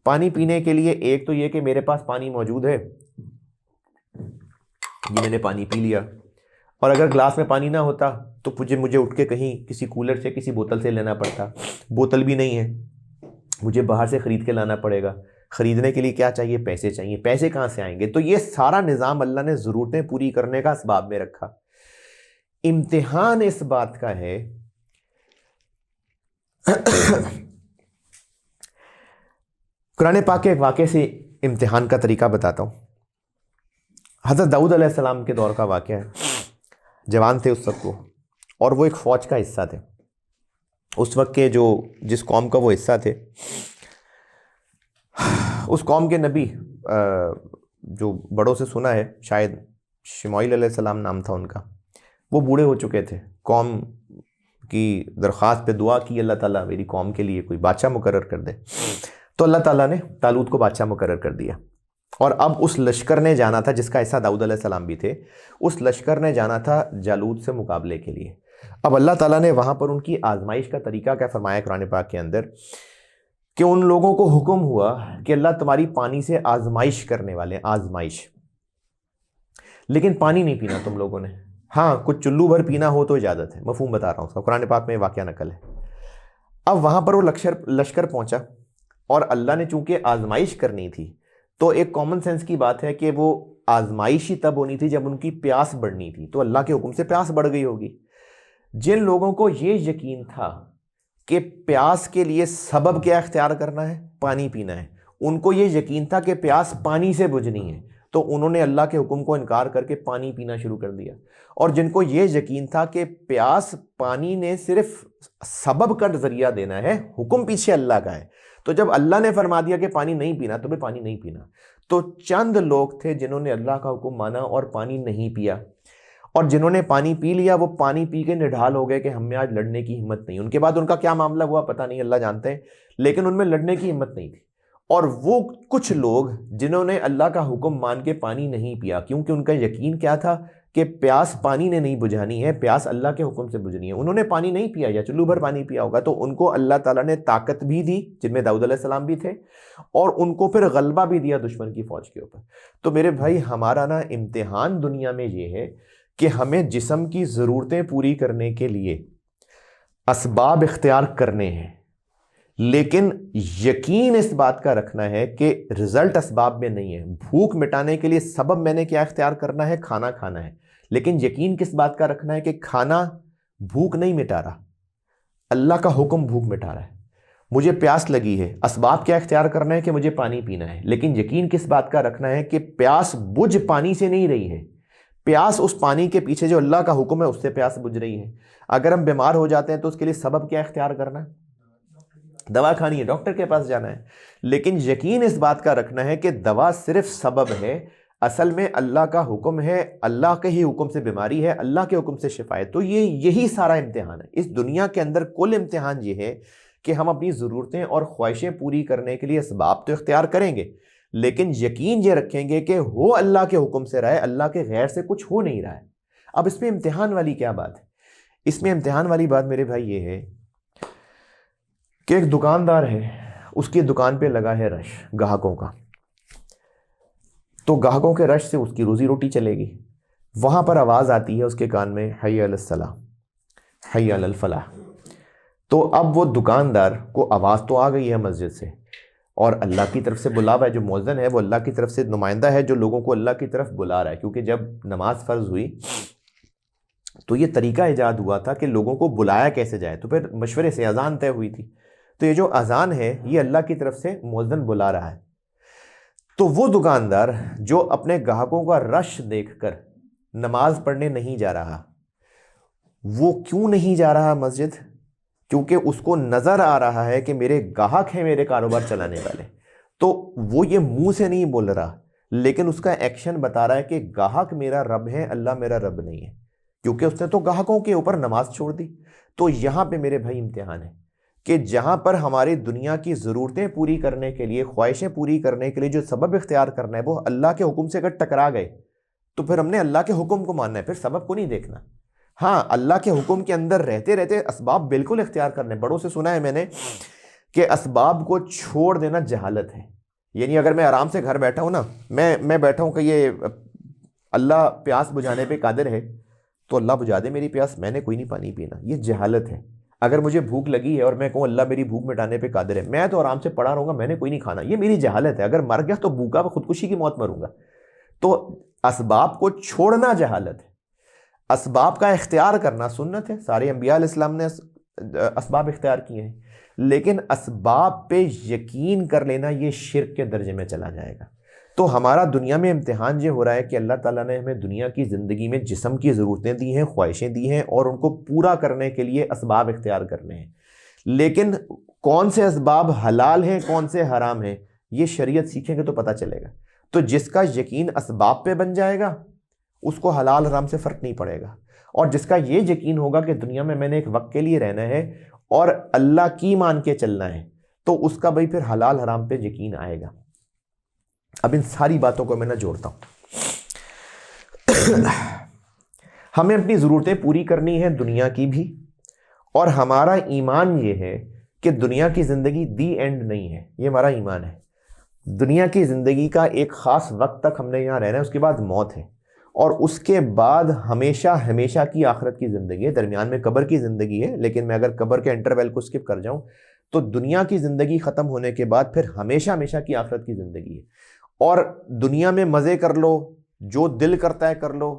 پانی پینے کے لیے ایک تو یہ کہ میرے پاس پانی موجود ہے, یہ میں نے پانی پی لیا. اور اگر گلاس میں پانی نہ ہوتا تو مجھے اٹھ کے کہیں کسی کولر سے, کسی بوتل سے لینا پڑتا. بوتل بھی نہیں ہے, مجھے باہر سے خرید کے لانا پڑے گا. خریدنے کے لیے کیا چاہیے؟ پیسے چاہیے. پیسے کہاں سے آئیں گے؟ تو یہ سارا نظام اللہ نے ضرورتیں پوری کرنے کا اسباب میں رکھا. امتحان اس بات کا ہے قرآن پاک کے ایک واقعے سے امتحان کا طریقہ بتاتا ہوں. حضرت داؤد علیہ السلام کے دور کا واقعہ ہے. جوان تھے اس وقت وہ, اور وہ ایک فوج کا حصہ تھے. اس وقت کے جس قوم کا وہ حصہ تھے, اس قوم کے نبی جو بڑوں سے سنا ہے, شاید شمعیل علیہ السلام نام تھا ان کا, وہ بوڑھے ہو چکے تھے. قوم کی درخواست پہ دعا کی, اللہ تعالیٰ میری قوم کے لیے کوئی بادشاہ مقرر کر دے. تو اللہ تعالیٰ نے طالوت کو بادشاہ مقرر کر دیا. اور اب اس لشکر نے جانا تھا, جس کا حصہ داؤد علیہ السلام بھی تھے, اس لشکر نے جانا تھا جالوت سے مقابلے کے لیے. اب اللہ تعالیٰ نے وہاں پر ان کی آزمائش کا طریقہ کیا فرمایا قرآن پاک کے اندر, کہ ان لوگوں کو حکم ہوا کہ اللہ تمہاری پانی سے آزمائش کرنے والے, آزمائش, لیکن پانی نہیں پینا تم لوگوں نے. ہاں کچھ چلو بھر پینا ہو تو اجازت ہے. مفہوم بتا رہا ہوں اس کا, قرآن پاک میں واقعہ نقل ہے. اب وہاں پر وہ لشکر پہنچا, اور اللہ نے چونکہ آزمائش کرنی تھی تو ایک کامن سینس کی بات ہے کہ وہ آزمائش ہی تب ہونی تھی جب ان کی پیاس بڑھنی تھی. تو اللہ کے حکم سے پیاس بڑھ گئی ہوگی. جن لوگوں کو یہ یقین تھا کہ پیاس کے لیے سبب کیا اختیار کرنا ہے؟ پانی پینا ہے. ان کو یہ یقین تھا کہ پیاس پانی سے بجھنی ہے, تو انہوں نے اللہ کے حکم کو انکار کر کے پانی پینا شروع کر دیا. اور جن کو یہ یقین تھا کہ پیاس پانی نے صرف سبب کا ذریعہ دینا ہے, حکم پیچھے اللہ کا ہے, تو جب اللہ نے فرما دیا کہ پانی نہیں پینا تو پانی نہیں پینا. تو چند لوگ تھے جنہوں نے اللہ کا حکم مانا اور پانی نہیں پیا, اور جنہوں نے پانی پی لیا وہ پانی پی کے نڈھال ہو گئے کہ ہم میں آج لڑنے کی ہمت نہیں. ان کے بعد ان کا کیا معاملہ ہوا پتہ نہیں, اللہ جانتے ہیں, لیکن ان میں لڑنے کی ہمت نہیں تھی. اور وہ کچھ لوگ جنہوں نے اللہ کا حکم مان کے پانی نہیں پیا, کیونکہ ان کا یقین کیا تھا کہ پیاس پانی نے نہیں بجھانی ہے, پیاس اللہ کے حکم سے بجھنی ہے. انہوں نے پانی نہیں پیا یا چلو بھر پانی پیا ہوگا, تو ان کو اللہ تعالیٰ نے طاقت بھی دی, جن میں داؤد علیہ السلام بھی تھے, اور ان کو پھر غلبہ بھی دیا دشمن کی فوج کے اوپر. تو میرے بھائی ہمارا امتحان دنیا میں یہ ہے کہ ہمیں جسم کی ضرورتیں پوری کرنے کے لیے اسباب اختیار کرنے ہیں, لیکن یقین اس بات کا رکھنا ہے کہ رزلٹ اسباب میں نہیں ہے. بھوک مٹانے کے لیے سبب میں نے کیا اختیار کرنا ہے؟ کھانا کھانا ہے. لیکن یقین کس بات کا رکھنا ہے کہ کھانا بھوک نہیں مٹا رہا, اللہ کا حکم بھوک مٹا رہا ہے. مجھے پیاس لگی ہے, اسباب کیا اختیار کرنا ہے کہ مجھے پانی پینا ہے, لیکن یقین کس بات کا رکھنا ہے کہ پیاس بجھ پانی سے نہیں رہی ہے, پیاس اس پانی کے پیچھے جو اللہ کا حکم ہے اس سے پیاس بجھ رہی ہے. اگر ہم بیمار ہو جاتے ہیں تو اس کے لیے سبب کیا اختیار کرنا ہے؟ دوا کھانی ہے, ڈاکٹر کے پاس جانا ہے. لیکن یقین اس بات کا رکھنا ہے کہ دوا صرف سبب ہے, اصل میں اللہ کا حکم ہے, اللہ کے ہی حکم سے بیماری ہے, اللہ کے حکم سے شفا ہے. تو یہی سارا امتحان ہے اس دنیا کے اندر. کل امتحان یہ ہے کہ ہم اپنی ضرورتیں اور خواہشیں پوری کرنے کے لیے اسباب تو اختیار کریں گے، لیکن یقین یہ رکھیں گے کہ ہو اللہ کے حکم سے رہا ہے، اللہ کے غیر سے کچھ ہو نہیں رہا ہے۔ اب اس میں امتحان والی کیا بات ہے؟ اس میں امتحان والی بات میرے بھائی یہ ہے کہ ایک دکاندار ہے، اس کی دکان پہ لگا ہے رش گاہکوں کا، تو گاہکوں کے رش سے اس کی روزی روٹی چلے گی۔ وہاں پر آواز آتی ہے اس کے کان میں، حی علی الصلاح، حی علی الفلاح۔ تو اب وہ دکاندار کو آواز تو آ گئی ہے مسجد سے، اور اللہ کی طرف سے بلاوا ہے، جو مؤذن ہے وہ اللہ کی طرف سے نمائندہ ہے جو لوگوں کو اللہ کی طرف بلا رہا ہے، کیونکہ جب نماز فرض ہوئی تو یہ طریقہ ایجاد ہوا تھا کہ لوگوں کو بلایا کیسے جائے، تو پھر مشورے سے اذان طے ہوئی تھی۔ تو یہ جو اذان ہے یہ اللہ کی طرف سے مؤذن بلا رہا ہے۔ تو وہ دکاندار جو اپنے گاہکوں کا رش دیکھ کر نماز پڑھنے نہیں جا رہا، وہ کیوں نہیں جا رہا مسجد؟ کیونکہ اس کو نظر آ رہا ہے کہ میرے گاہک ہیں میرے کاروبار چلانے والے، تو وہ یہ منہ سے نہیں بول رہا، لیکن اس کا ایکشن بتا رہا ہے کہ گاہک میرا رب ہے، اللہ میرا رب نہیں ہے، کیونکہ اس نے تو گاہکوں کے اوپر نماز چھوڑ دی۔ تو یہاں پہ میرے بھائی امتحان ہے کہ جہاں پر ہماری دنیا کی ضرورتیں پوری کرنے کے لیے، خواہشیں پوری کرنے کے لیے جو سبب اختیار کرنا ہے وہ اللہ کے حکم سے اگر ٹکرا گئے تو پھر ہم نے اللہ کے حکم کو ماننا ہے، پھر سبب کو نہیں دیکھنا۔ ہاں، اللہ کے حکم کے اندر رہتے رہتے اسباب بالکل اختیار کرنے۔ بڑوں سے سنا ہے میں نے کہ اسباب کو چھوڑ دینا جہالت ہے۔ یعنی اگر میں آرام سے گھر بیٹھا ہوں نا، میں بیٹھا ہوں کہ یہ اللہ پیاس بجھانے پہ قادر ہے تو اللہ بجھا دے میری پیاس، میں نے کوئی نہیں پانی پینا، یہ جہالت ہے۔ اگر مجھے بھوک لگی ہے اور میں کہوں اللہ میری بھوک مٹانے پہ قادر ہے، میں تو آرام سے پڑا رہوں گا، میں نے کوئی نہیں کھانا، یہ میری جہالت ہے۔ اگر مر گیا تو بھوکا خودکشی کی موت مروں گا۔ تو اسباب کو چھوڑنا جہالت ہے، اسباب کا اختیار کرنا سنت ہے۔ سارے انبیاء علیہ السلام نے اسباب اختیار کیے ہیں، لیکن اسباب پہ یقین کر لینا یہ شرک کے درجے میں چلا جائے گا۔ تو ہمارا دنیا میں امتحان یہ ہو رہا ہے کہ اللہ تعالیٰ نے ہمیں دنیا کی زندگی میں جسم کی ضرورتیں دی ہیں، خواہشیں دی ہیں، اور ان کو پورا کرنے کے لیے اسباب اختیار کرنے ہیں، لیکن کون سے اسباب حلال ہیں کون سے حرام ہیں یہ شریعت سیکھیں گے تو پتہ چلے گا۔ تو جس کا یقین اسباب پہ بن جائے گا اس کو حلال حرام سے فرق نہیں پڑے گا، اور جس کا یہ یقین ہوگا کہ دنیا میں نے ایک وقت کے لیے رہنا ہے اور اللہ کی مان کے چلنا ہے، تو اس کا بھائی پھر حلال حرام پہ یقین آئے گا۔ اب ان ساری باتوں کو میں نہ جوڑتا ہوں۔ ہمیں اپنی ضرورتیں پوری کرنی ہے دنیا کی بھی، اور ہمارا ایمان یہ ہے کہ دنیا کی زندگی دی اینڈ نہیں ہے، یہ ہمارا ایمان ہے۔ دنیا کی زندگی کا ایک خاص وقت تک ہم نے یہاں رہنا ہے، اس کے بعد موت ہے، اور اس کے بعد ہمیشہ ہمیشہ کی آخرت کی زندگی ہے۔ درمیان میں قبر کی زندگی ہے، لیکن میں اگر قبر کے انٹرویل کو اسکپ کر جاؤں تو دنیا کی زندگی ختم ہونے کے بعد پھر ہمیشہ ہمیشہ کی آخرت کی زندگی ہے۔ اور دنیا میں مزے کر لو، جو دل کرتا ہے کر لو،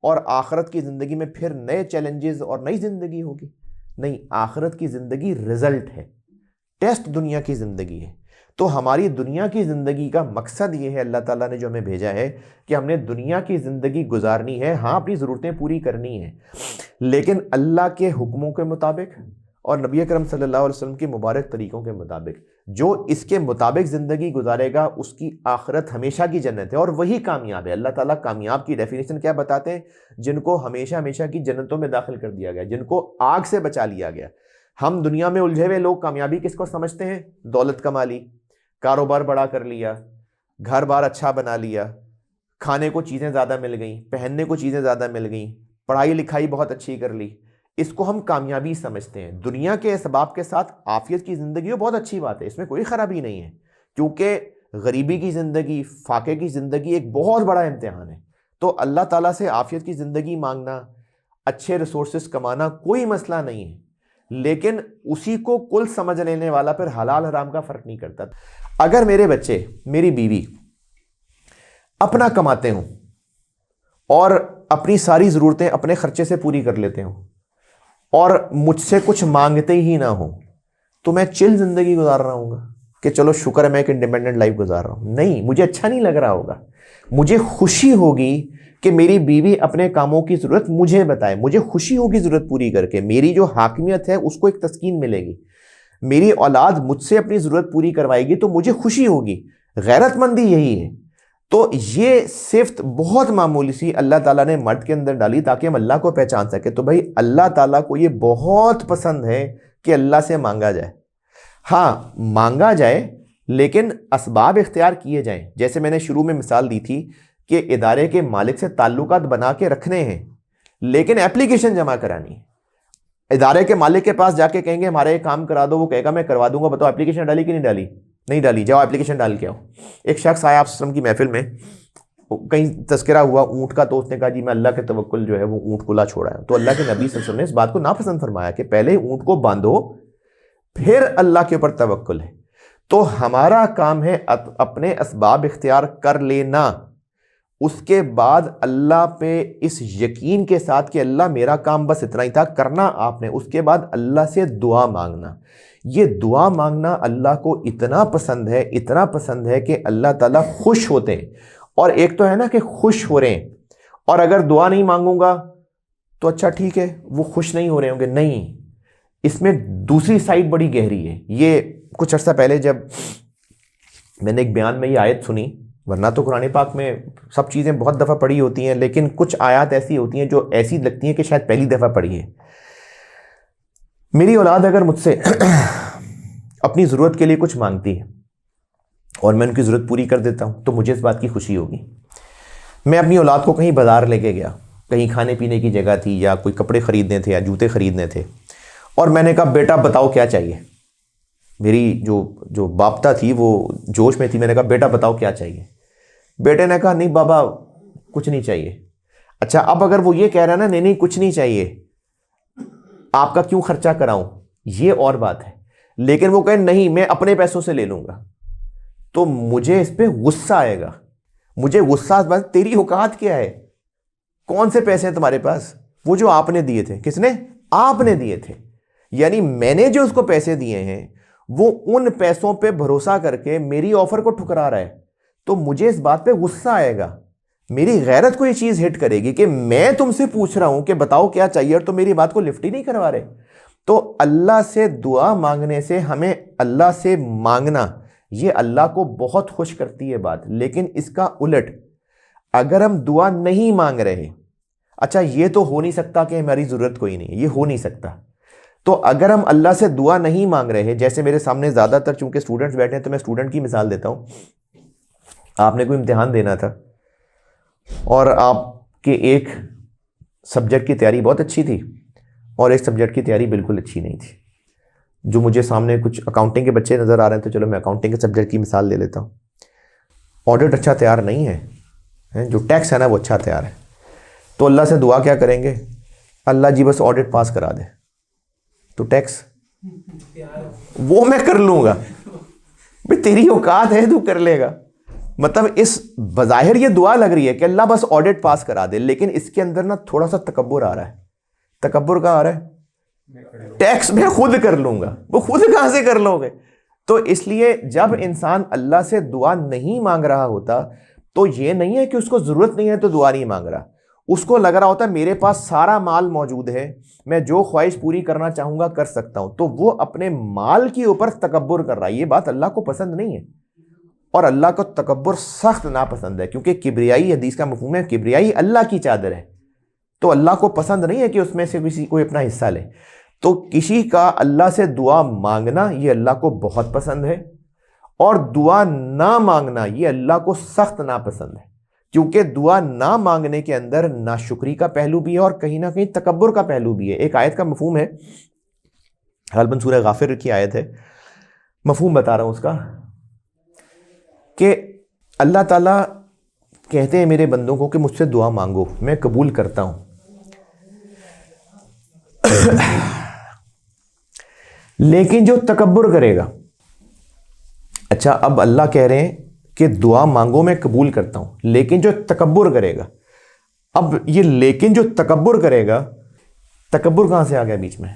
اور آخرت کی زندگی میں پھر نئے چیلنجز اور نئی زندگی ہوگی۔ نہیں، آخرت کی زندگی رزلٹ ہے، ٹیسٹ دنیا کی زندگی ہے۔ تو ہماری دنیا کی زندگی کا مقصد یہ ہے، اللہ تعالیٰ نے جو ہمیں بھیجا ہے کہ ہم نے دنیا کی زندگی گزارنی ہے، ہاں اپنی ضرورتیں پوری کرنی ہیں، لیکن اللہ کے حکموں کے مطابق اور نبی اکرم صلی اللہ علیہ وسلم کے مبارک طریقوں کے مطابق۔ جو اس کے مطابق زندگی گزارے گا اس کی آخرت ہمیشہ کی جنت ہے، اور وہی کامیاب ہے۔ اللہ تعالیٰ کامیاب کی ڈیفینیشن کیا بتاتے ہیں؟ جن کو ہمیشہ ہمیشہ کی جنتوں میں داخل کر دیا گیا، جن کو آگ سے بچا لیا گیا۔ ہم دنیا میں الجھے ہوئے لوگ کامیابی کس کو سمجھتے ہیں؟ دولت کما لی، کاروبار بڑا کر لیا، گھر بار اچھا بنا لیا، کھانے کو چیزیں زیادہ مل گئیں، پہننے کو چیزیں زیادہ مل گئیں، پڑھائی لکھائی بہت اچھی کر لی، اس کو ہم کامیابی سمجھتے ہیں۔ دنیا کے اسباب کے ساتھ عافیت کی زندگی وہ بہت اچھی بات ہے، اس میں کوئی خرابی نہیں ہے، کیونکہ غریبی کی زندگی، فاقے کی زندگی ایک بہت بڑا امتحان ہے۔ تو اللہ تعالیٰ سے عافیت کی زندگی مانگنا، اچھے ریسورسز کمانا کوئی مسئلہ نہیں ہے، لیکن اسی کو کل سمجھ لینے والا پھر حلال حرام کا فرق نہیں کرتا۔ اگر میرے بچے، میری بیوی اپنا کماتے ہوں اور اپنی ساری ضرورتیں اپنے خرچے سے پوری کر لیتے ہوں اور مجھ سے کچھ مانگتے ہی نہ ہوں، تو میں چل زندگی گزار رہا ہوں گا کہ چلو شکر ہے میں ایک انڈیپینڈنٹ لائف گزار رہا ہوں؟ نہیں، مجھے اچھا نہیں لگ رہا ہوگا۔ مجھے خوشی ہوگی کہ میری بیوی اپنے کاموں کی ضرورت مجھے بتائے، مجھے خوشی ہوگی ضرورت پوری کر کے، میری جو حاکمیت ہے اس کو ایک تسکین ملے گی، میری اولاد مجھ سے اپنی ضرورت پوری کروائے گی تو مجھے خوشی ہوگی۔ غیرت مندی یہی ہے۔ تو یہ صفت بہت معمولی سی اللہ تعالیٰ نے مرد کے اندر ڈالی تاکہ ہم اللہ کو پہچان سکے۔ تو بھائی اللہ تعالیٰ کو یہ بہت پسند ہے کہ اللہ سے مانگا جائے، ہاں مانگا جائے لیکن اسباب اختیار کیے جائیں. جیسے میں نے شروع میں مثال دی تھی کہ ادارے کے مالک سے تعلقات بنا کے رکھنے ہیں لیکن اپلیکیشن جمع کرانی ہے. ادارے کے مالک کے پاس جا کے کہیں گے ہمارا یہ کام کرا دو, وہ کہے گا میں کروا دوں گا, بتاؤ اپلیکیشن ڈالی کہ نہیں ڈالی؟ نہیں ڈالی, جاؤ اپلیکیشن ڈال کے آؤ. ایک شخص آیا آپ وسلم کی محفل میں, کہیں تذکرہ ہوا اونٹ کا, تو اس نے کہا جی میں اللہ کے توکل جو ہے وہ اونٹ کھلا چھوڑا ہے. تو اللہ کے نبی صلی اللہ علیہ وسلم نے اس بات کو ناپسند فرمایا کہ پہلے اونٹ کو باندھو پھر اللہ کے اوپر توکل ہے. تو ہمارا کام ہے اپنے اسباب اختیار کر لینا, اس کے بعد اللہ پہ اس یقین کے ساتھ کہ اللہ میرا کام بس اتنا ہی تھا, کرنا آپ نے. اس کے بعد اللہ سے دعا مانگنا. یہ دعا مانگنا اللہ کو اتنا پسند ہے, اتنا پسند ہے کہ اللہ تعالیٰ خوش ہوتے ہیں. اور ایک تو ہے نا کہ خوش ہو رہے ہیں, اور اگر دعا نہیں مانگوں گا تو اچھا ٹھیک ہے وہ خوش نہیں ہو رہے ہوں گے. نہیں, اس میں دوسری سائڈ بڑی گہری ہے. یہ کچھ عرصہ پہلے جب میں نے ایک بیان میں یہ آیت سنی, ورنہ تو قرآن پاک میں سب چیزیں بہت دفعہ پڑھی ہوتی ہیں لیکن کچھ آیات ایسی ہوتی ہیں جو ایسی لگتی ہیں کہ شاید پہلی دفعہ پڑھی ہے. میری اولاد اگر مجھ سے اپنی ضرورت کے لیے کچھ مانگتی ہے اور میں ان کی ضرورت پوری کر دیتا ہوں تو مجھے اس بات کی خوشی ہوگی. میں اپنی اولاد کو کہیں بازار لے کے گیا, کہیں کھانے پینے کی جگہ تھی یا کوئی کپڑے خریدنے تھے یا جوتے خریدنے تھے, اور میں نے کہا بیٹا بتاؤ کیا چاہیے. میری جو باپتا تھی وہ جوش میں تھی, میں نے کہا بیٹا بتاؤ کیا چاہیے. بیٹے نے کہا نہیں بابا کچھ نہیں چاہیے. اچھا اب اگر وہ یہ کہہ رہا ہے نا نہیں نہیں کچھ نہیں چاہیے, آپ کا کیوں خرچہ کراؤں, یہ اور بات ہے. لیکن وہ کہے نہیں میں اپنے پیسوں سے لے لوں گا, تو مجھے اس پہ غصہ آئے گا. مجھے غصہ بس تیری اوقات کیا ہے, کون سے پیسے ہیں تمہارے پاس؟ وہ جو آپ نے دیے تھے. کس نے؟ آپ نے دیے تھے. یعنی میں نے جو اس کو پیسے دیے ہیں وہ ان پیسوں پہ بھروسہ کر کے میری آفر کو ٹھکرا رہا ہے, تو مجھے اس بات پہ غصہ آئے گا. میری غیرت کو یہ چیز ہٹ کرے گی کہ میں تم سے پوچھ رہا ہوں کہ بتاؤ کیا چاہیے اور تو میری بات کو لفٹ ہی نہیں کروا رہے. تو اللہ سے دعا مانگنے سے, ہمیں اللہ سے مانگنا یہ اللہ کو بہت خوش کرتی ہے بات. لیکن اس کا الٹ اگر ہم دعا نہیں مانگ رہے, اچھا یہ تو ہو نہیں سکتا کہ ہماری ضرورت کوئی نہیں, یہ ہو نہیں سکتا. تو اگر ہم اللہ سے دعا نہیں مانگ رہے, جیسے میرے سامنے زیادہ تر چونکہ اسٹوڈنٹس بیٹھے ہیں تو میں اسٹوڈنٹ کی مثال دیتا ہوں. آپ نے کوئی امتحان دینا تھا اور آپ کے ایک سبجیکٹ کی تیاری بہت اچھی تھی اور ایک سبجیکٹ کی تیاری بالکل اچھی نہیں تھی. جو مجھے سامنے کچھ اکاؤنٹنگ کے بچے نظر آ رہے ہیں تو چلو میں اکاؤنٹنگ کے سبجیکٹ کی مثال لے لیتا ہوں. آڈٹ اچھا تیار نہیں ہے, جو ٹیکس ہے نا وہ اچھا تیار ہے. تو اللہ سے دعا کیا کریں گے, اللہ جی بس آڈٹ پاس کرا دے, تو ٹیکس وہ میں کر لوں گا. بھئی تیری اوقات ہے تو کر لے گا. مطلب اس بظاہر یہ دعا لگ رہی ہے کہ اللہ بس آڈٹ پاس کرا دے, لیکن اس کے اندر نا تھوڑا سا تکبر آ رہا ہے. تکبر کہاں آ رہا ہے؟ ٹیکس میں خود کر لوں گا. وہ خود کہاں سے کر لو گے؟ تو اس لیے جب انسان اللہ سے دعا نہیں مانگ رہا ہوتا تو یہ نہیں ہے کہ اس کو ضرورت نہیں ہے تو دعا نہیں مانگ رہا. اس کو لگ رہا ہوتا ہے میرے پاس سارا مال موجود ہے, میں جو خواہش پوری کرنا چاہوں گا کر سکتا ہوں, تو وہ اپنے مال کے اوپر تکبر کر رہا ہے. یہ بات اللہ کو پسند نہیں ہے, اور اللہ کو تکبر سخت ناپسند ہے, کیونکہ کبریائی, حدیث کا مفہوم ہے کبریائی اللہ کی چادر ہے. تو اللہ کو پسند نہیں ہے کہ اس میں سے کسی کوئی اپنا حصہ لے. تو کسی کا اللہ سے دعا مانگنا یہ اللہ کو بہت پسند ہے, اور دعا نہ مانگنا یہ اللہ کو سخت ناپسند ہے, کیونکہ دعا نہ مانگنے کے اندر ناشکری کا پہلو بھی ہے اور کہیں نہ کہیں تکبر کا پہلو بھی ہے. ایک آیت کا مفہوم ہے, غالباً سورہ غافر کی آیت ہے, مفہوم بتا رہا ہوں اس کا, کہ اللہ تعالیٰ کہتے ہیں میرے بندوں کو کہ مجھ سے دعا مانگو میں قبول کرتا ہوں, لیکن جو تکبر کرے گا. اچھا اب اللہ کہہ رہے ہیں کہ دعا مانگو میں قبول کرتا ہوں, لیکن جو تکبر کرے گا, اب یہ لیکن جو تکبر کرے گا, تکبر کہاں سے آ گیا بیچ میں؟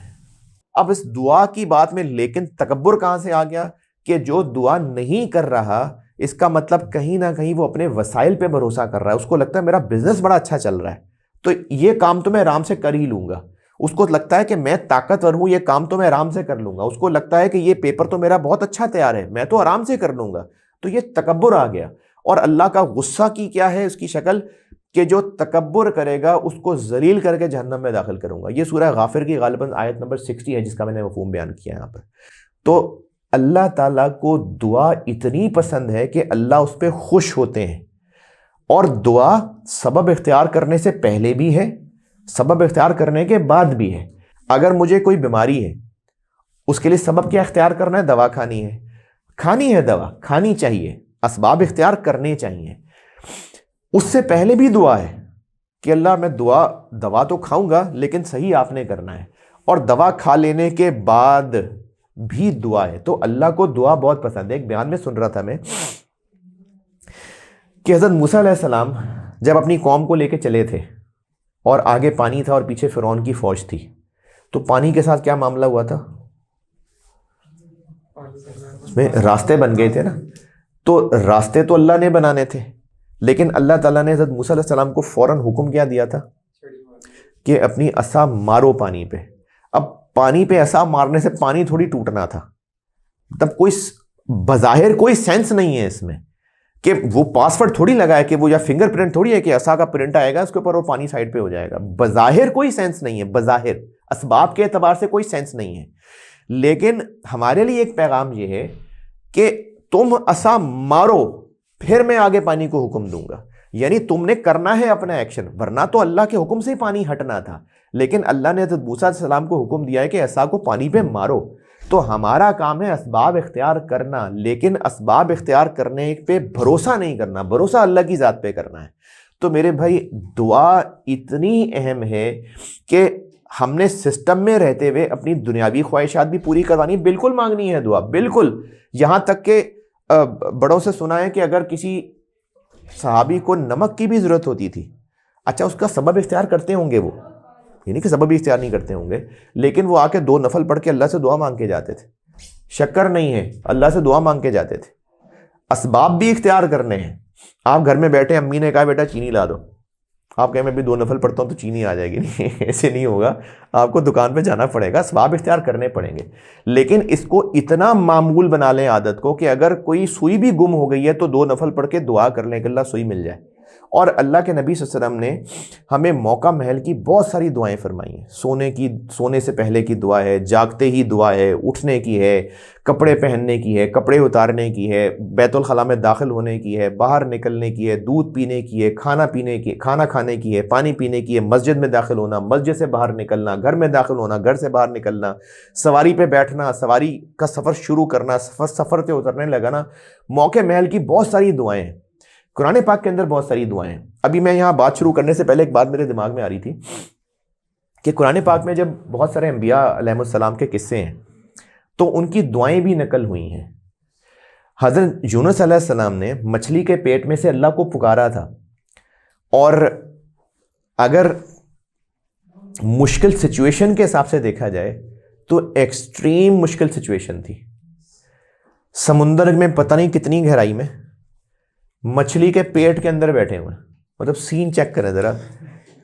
اب اس دعا کی بات میں لیکن تکبر کہاں سے آ گیا کہ جو دعا نہیں کر رہا, اس کا مطلب کہیں نہ کہیں وہ اپنے وسائل پہ بھروسہ کر رہا ہے. اس کو لگتا ہے میرا بزنس بڑا اچھا چل رہا ہے تو یہ کام تو میں آرام سے کر ہی لوں گا. اس کو لگتا ہے کہ میں طاقتور ہوں, یہ کام تو میں آرام سے کر لوں گا. اس کو لگتا ہے کہ یہ پیپر تو میرا بہت اچھا تیار ہے, میں تو آرام سے کر لوں گا. تو یہ تکبر آ گیا. اور اللہ کا غصہ کی کیا ہے اس کی شکل, کہ جو تکبر کرے گا اس کو ذلیل کر کے جہنم میں داخل کروں گا. یہ سورہ غافر کی غالباً آیت نمبر 60 ہے جس کا میں نے مفہوم بیان کیا یہاں پر. تو اللہ تعالیٰ کو دعا اتنی پسند ہے کہ اللہ اس پہ خوش ہوتے ہیں، اور دعا سبب اختیار کرنے سے پہلے بھی ہے، سبب اختیار کرنے کے بعد بھی ہے۔ اگر مجھے کوئی بیماری ہے، اس کے لیے سبب کیا اختیار کرنا ہے؟ دوا کھانی ہے دوا کھانی چاہیے، اسباب اختیار کرنے چاہیے۔ اس سے پہلے بھی دعا ہے کہ اللہ میں دوا تو کھاؤں گا لیکن صحیح آپ نے کرنا ہے، اور دوا کھا لینے کے بعد بھی دعا ہے۔ تو اللہ کو دعا بہت پسند ہے۔ ایک بیان میں سن رہا تھا میں کہ حضرت موسیٰ علیہ السلام جب اپنی قوم کو لے کے چلے تھے اور آگے پانی تھا اور پیچھے فرعون کی فوج تھی، تو پانی کے ساتھ کیا معاملہ ہوا تھا؟ اس میں راستے بن گئے تھے نا، تو راستے تو اللہ نے بنانے تھے، لیکن اللہ تعالیٰ نے حضرت موسیٰ علیہ السلام کو فوراً حکم کیا دیا تھا کہ اپنی عصا مارو پانی پہ۔ اب پانی پہ عصا مارنے سے پانی تھوڑی ٹوٹنا تھا، تب کوئی بظاہر کوئی سینس نہیں ہے اس میں کہ وہ پاسورڈ تھوڑی لگا ہے کہ وہ یا فنگر پرنٹ تھوڑی ہے کہ عصا کا پرنٹ آئے گا اس کے اوپر اور پانی سائڈ پہ ہو جائے گا۔ بظاہر کوئی سینس نہیں ہے، بظاہر اسباب کے اعتبار سے کوئی سینس نہیں ہے، لیکن ہمارے لیے ایک پیغام یہ ہے کہ تم عصا مارو پھر میں آگے پانی کو حکم دوں گا، یعنی تم نے کرنا ہے اپنا ایکشن، ورنہ تو اللہ کے حکم سے ہی پانی ہٹنا تھا، لیکن اللہ نے حضرت موسیٰ علیہ السلام کو حکم دیا ہے کہ عصا کو پانی پہ مارو۔ تو ہمارا کام ہے اسباب اختیار کرنا، لیکن اسباب اختیار کرنے پہ بھروسہ نہیں کرنا، بھروسہ اللہ کی ذات پہ کرنا ہے۔ تو میرے بھائی دعا اتنی اہم ہے کہ ہم نے سسٹم میں رہتے ہوئے اپنی دنیاوی خواہشات بھی پوری کروانی، بالکل مانگنی ہے دعا، بالکل۔ یہاں تک کہ بڑوں سے سنا ہے کہ اگر کسی صحابی کو نمک کی بھی ضرورت ہوتی تھی، اچھا اس کا سبب اختیار کرتے ہوں گے وہ، یعنی کہ سبب بھی اختیار نہیں کرتے ہوں گے، لیکن وہ آ کے 2 نفل پڑھ کے اللہ سے دعا مانگ کے جاتے تھے۔ شکر نہیں ہے، اللہ سے دعا مانگ کے جاتے تھے۔ اسباب بھی اختیار کرنے ہیں۔ آپ گھر میں بیٹھے، امی نے کہا بیٹا چینی لا دو، آپ کہیں میں بھی 2 نفل پڑھتا ہوں تو چینی آ جائے گی، نہیں ایسے نہیں ہوگا، آپ کو دکان پہ جانا پڑے گا، اسباب اختیار کرنے پڑیں گے۔ لیکن اس کو اتنا معمول بنا لیں عادت کو کہ اگر کوئی سوئی بھی گم ہو گئی ہے تو 2 نفل پڑھ کے دعا کر لیں کہ اللہ سوئی مل جائے۔ اور اللہ کے نبی صلی اللہ علیہ وسلم نے ہمیں موقع محل کی بہت ساری دعائیں فرمائی ہیں۔ سونے سے پہلے کی دعا ہے، جاگتے ہی دعا ہے، اٹھنے کی ہے، کپڑے پہننے کی ہے، کپڑے اتارنے کی ہے، بیت الخلاء میں داخل ہونے کی ہے، باہر نکلنے کی ہے، دودھ پینے کی ہے، کھانا کھانے کی ہے، پانی پینے کی ہے، مسجد میں داخل ہونا، مسجد سے باہر نکلنا، گھر میں داخل ہونا، گھر سے باہر نکلنا، سواری پہ بیٹھنا، سواری کا سفر شروع کرنا، سفر پہ اترنے لگانا، موقع محل کی بہت ساری دعائیں ہیں۔ قرآن پاک کے اندر بہت ساری دعائیں ہیں۔ ابھی میں یہاں بات شروع کرنے سے پہلے ایک بات میرے دماغ میں آ رہی تھی کہ قرآن پاک میں جب بہت سارے انبیاء علیہ السلام کے قصے ہیں تو ان کی دعائیں بھی نقل ہوئی ہیں۔ حضرت یونس علیہ السلام نے مچھلی کے پیٹ میں سے اللہ کو پکارا تھا، اور اگر مشکل سچویشن کے حساب سے دیکھا جائے تو ایکسٹریم مشکل سچویشن تھی۔ سمندر میں پتہ نہیں کتنی گہرائی میں مچھلی کے پیٹ کے اندر بیٹھے ہوئے ہیں، مطلب سین چیک کریں ذرا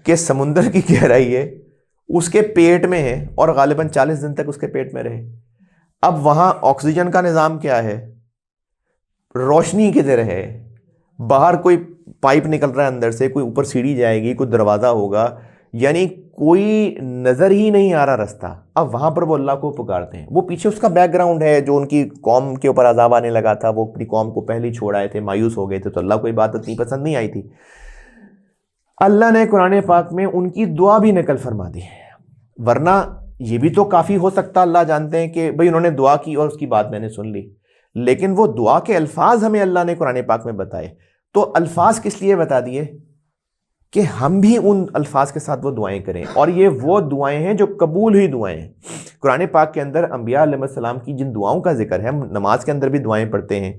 کہ سمندر کی گہرائی ہے، اس کے پیٹ میں ہے، اور غالباً 40 دن تک اس کے پیٹ میں رہے۔ اب وہاں آکسیجن کا نظام کیا ہے، روشنی کدھر ہے، باہر کوئی پائپ نکل رہا ہے اندر سے، کوئی اوپر سیڑھی جائے گی، کوئی دروازہ ہوگا، یعنی کوئی نظر ہی نہیں آ رہا رستہ۔ اب وہاں پر وہ اللہ کو پکارتے ہیں۔ وہ پیچھے اس کا بیک گراؤنڈ ہے، جو ان کی قوم کے اوپر عذاب آنے لگا تھا، وہ اپنی قوم کو پہلے ہی چھوڑ آئے تھے، مایوس ہو گئے تھے، تو اللہ کو یہ بات اتنی پسند نہیں آئی تھی۔ اللہ نے قرآن پاک میں ان کی دعا بھی نقل فرما دی، ورنہ یہ بھی تو کافی ہو سکتا، اللہ جانتے ہیں کہ بھئی انہوں نے دعا کی اور اس کی بات میں نے سن لی، لیکن وہ دعا کے الفاظ ہمیں اللہ نے قرآن پاک میں بتائے۔ تو الفاظ کس لیے بتا دیے؟ کہ ہم بھی ان الفاظ کے ساتھ وہ دعائیں کریں، اور یہ وہ دعائیں ہیں جو قبول ہوئی دعائیں ہیں۔ قرآن پاک کے اندر انبیاء علیہ السلام کی جن دعاؤں کا ذکر ہے، ہم نماز کے اندر بھی دعائیں پڑھتے ہیں۔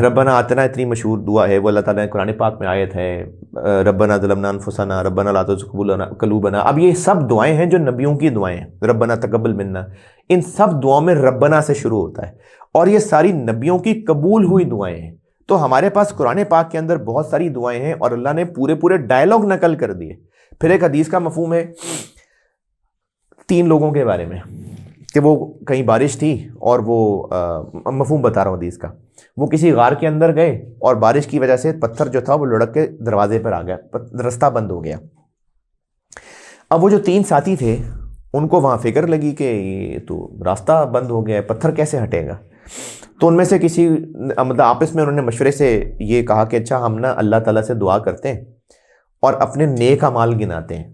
ربنا آتنا اتنی مشہور دعا ہے، وہ اللہ تعالیٰ نے قرآن پاک میں آیت ہے، ربنا ظلمنا انفسنا ربنا لا تزغ قلوبنا۔ اب یہ سب دعائیں ہیں جو نبیوں کی دعائیں ہیں، ربنا تقبل منا، ان سب دعاؤں میں ربنا سے شروع ہوتا ہے، اور یہ ساری نبیوں کی قبول ہوئی دعائیں ہیں۔ تو ہمارے پاس قرآن پاک کے اندر بہت ساری دعائیں ہیں، اور اللہ نے پورے ڈائلاگ نقل کر دیے۔ پھر ایک حدیث کا مفہوم ہے 3 لوگوں کے بارے میں، کہ وہ کہیں بارش تھی، اور وہ مفہوم بتا رہا ہوں حدیث کا، وہ کسی غار کے اندر گئے اور بارش کی وجہ سے پتھر جو تھا وہ لڑک کے دروازے پر آ گیا، رستہ بند ہو گیا۔ اب وہ جو 3 ساتھی تھے ان کو وہاں فکر لگی کہ یہ تو راستہ بند ہو گیا ہے، پتھر کیسے ہٹے گا. تو ان میں سے کسی مطلب آپس میں انہوں نے مشورے سے یہ کہا کہ اچھا ہم نا اللہ تعالیٰ سے دعا کرتے ہیں اور اپنے نیک اعمال گناتے ہیں،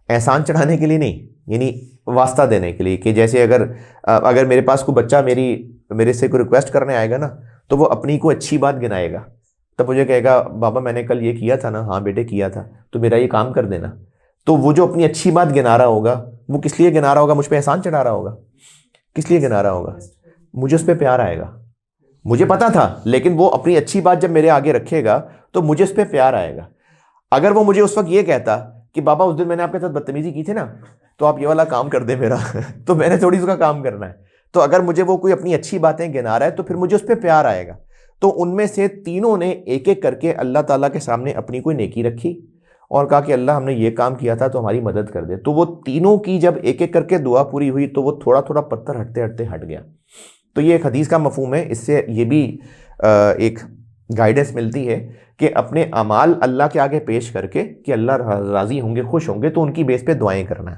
احسان چڑھانے کے لیے نہیں، یعنی واسطہ دینے کے لیے، کہ جیسے اگر میرے پاس کوئی بچہ میرے سے کوئی ریکویسٹ کرنے آئے گا نا، تو وہ اپنی کوئی اچھی بات گنائے گا، تب مجھے کہے گا بابا میں نے کل یہ کیا تھا نا، ہاں بیٹے کیا تھا، تو میرا یہ کام کر دینا. تو وہ جو اپنی اچھی بات گنا رہا ہوگا وہ کس لیے گنا رہا ہوگا؟ مجھ پہ احسان چڑھا رہا ہوگا. کس لیے گنا رہا ہوگا؟ مجھے اس پہ پیار آئے گا. مجھے پتا تھا لیکن وہ اپنی اچھی بات جب میرے آگے رکھے گا تو مجھے اس پہ پیار آئے گا. اگر وہ مجھے اس وقت یہ کہتا کہ بابا اس دن میں نے آپ کے ساتھ بدتمیزی کی تھی نا، تو آپ یہ والا کام کر دیں میرا تو میں نے تھوڑی اس کا کام کرنا ہے. تو اگر مجھے وہ کوئی اپنی اچھی باتیں گنا رہا ہے تو پھر مجھے اس پہ پیار آئے گا. تو ان میں سے تینوں نے ایک ایک کر کے اللہ تعالیٰ کے سامنے اپنی کوئی نیکی رکھی اور کہا کہ اللہ ہم نے یہ کام کیا تھا تو ہماری مدد کر دے. تو وہ تینوں کی جب ایک ایک کر کے دعا پوری ہوئی تو وہ تھوڑا تھوڑا پتھر ہٹتے ہٹتے ہٹ گیا. تو یہ ایک حدیث کا مفہوم ہے. اس سے یہ بھی ایک گائیڈنس ملتی ہے کہ اپنے اعمال اللہ کے آگے پیش کر کے کہ اللہ راضی ہوں گے، خوش ہوں گے، تو ان کی بیس پہ دعائیں کرنا ہے.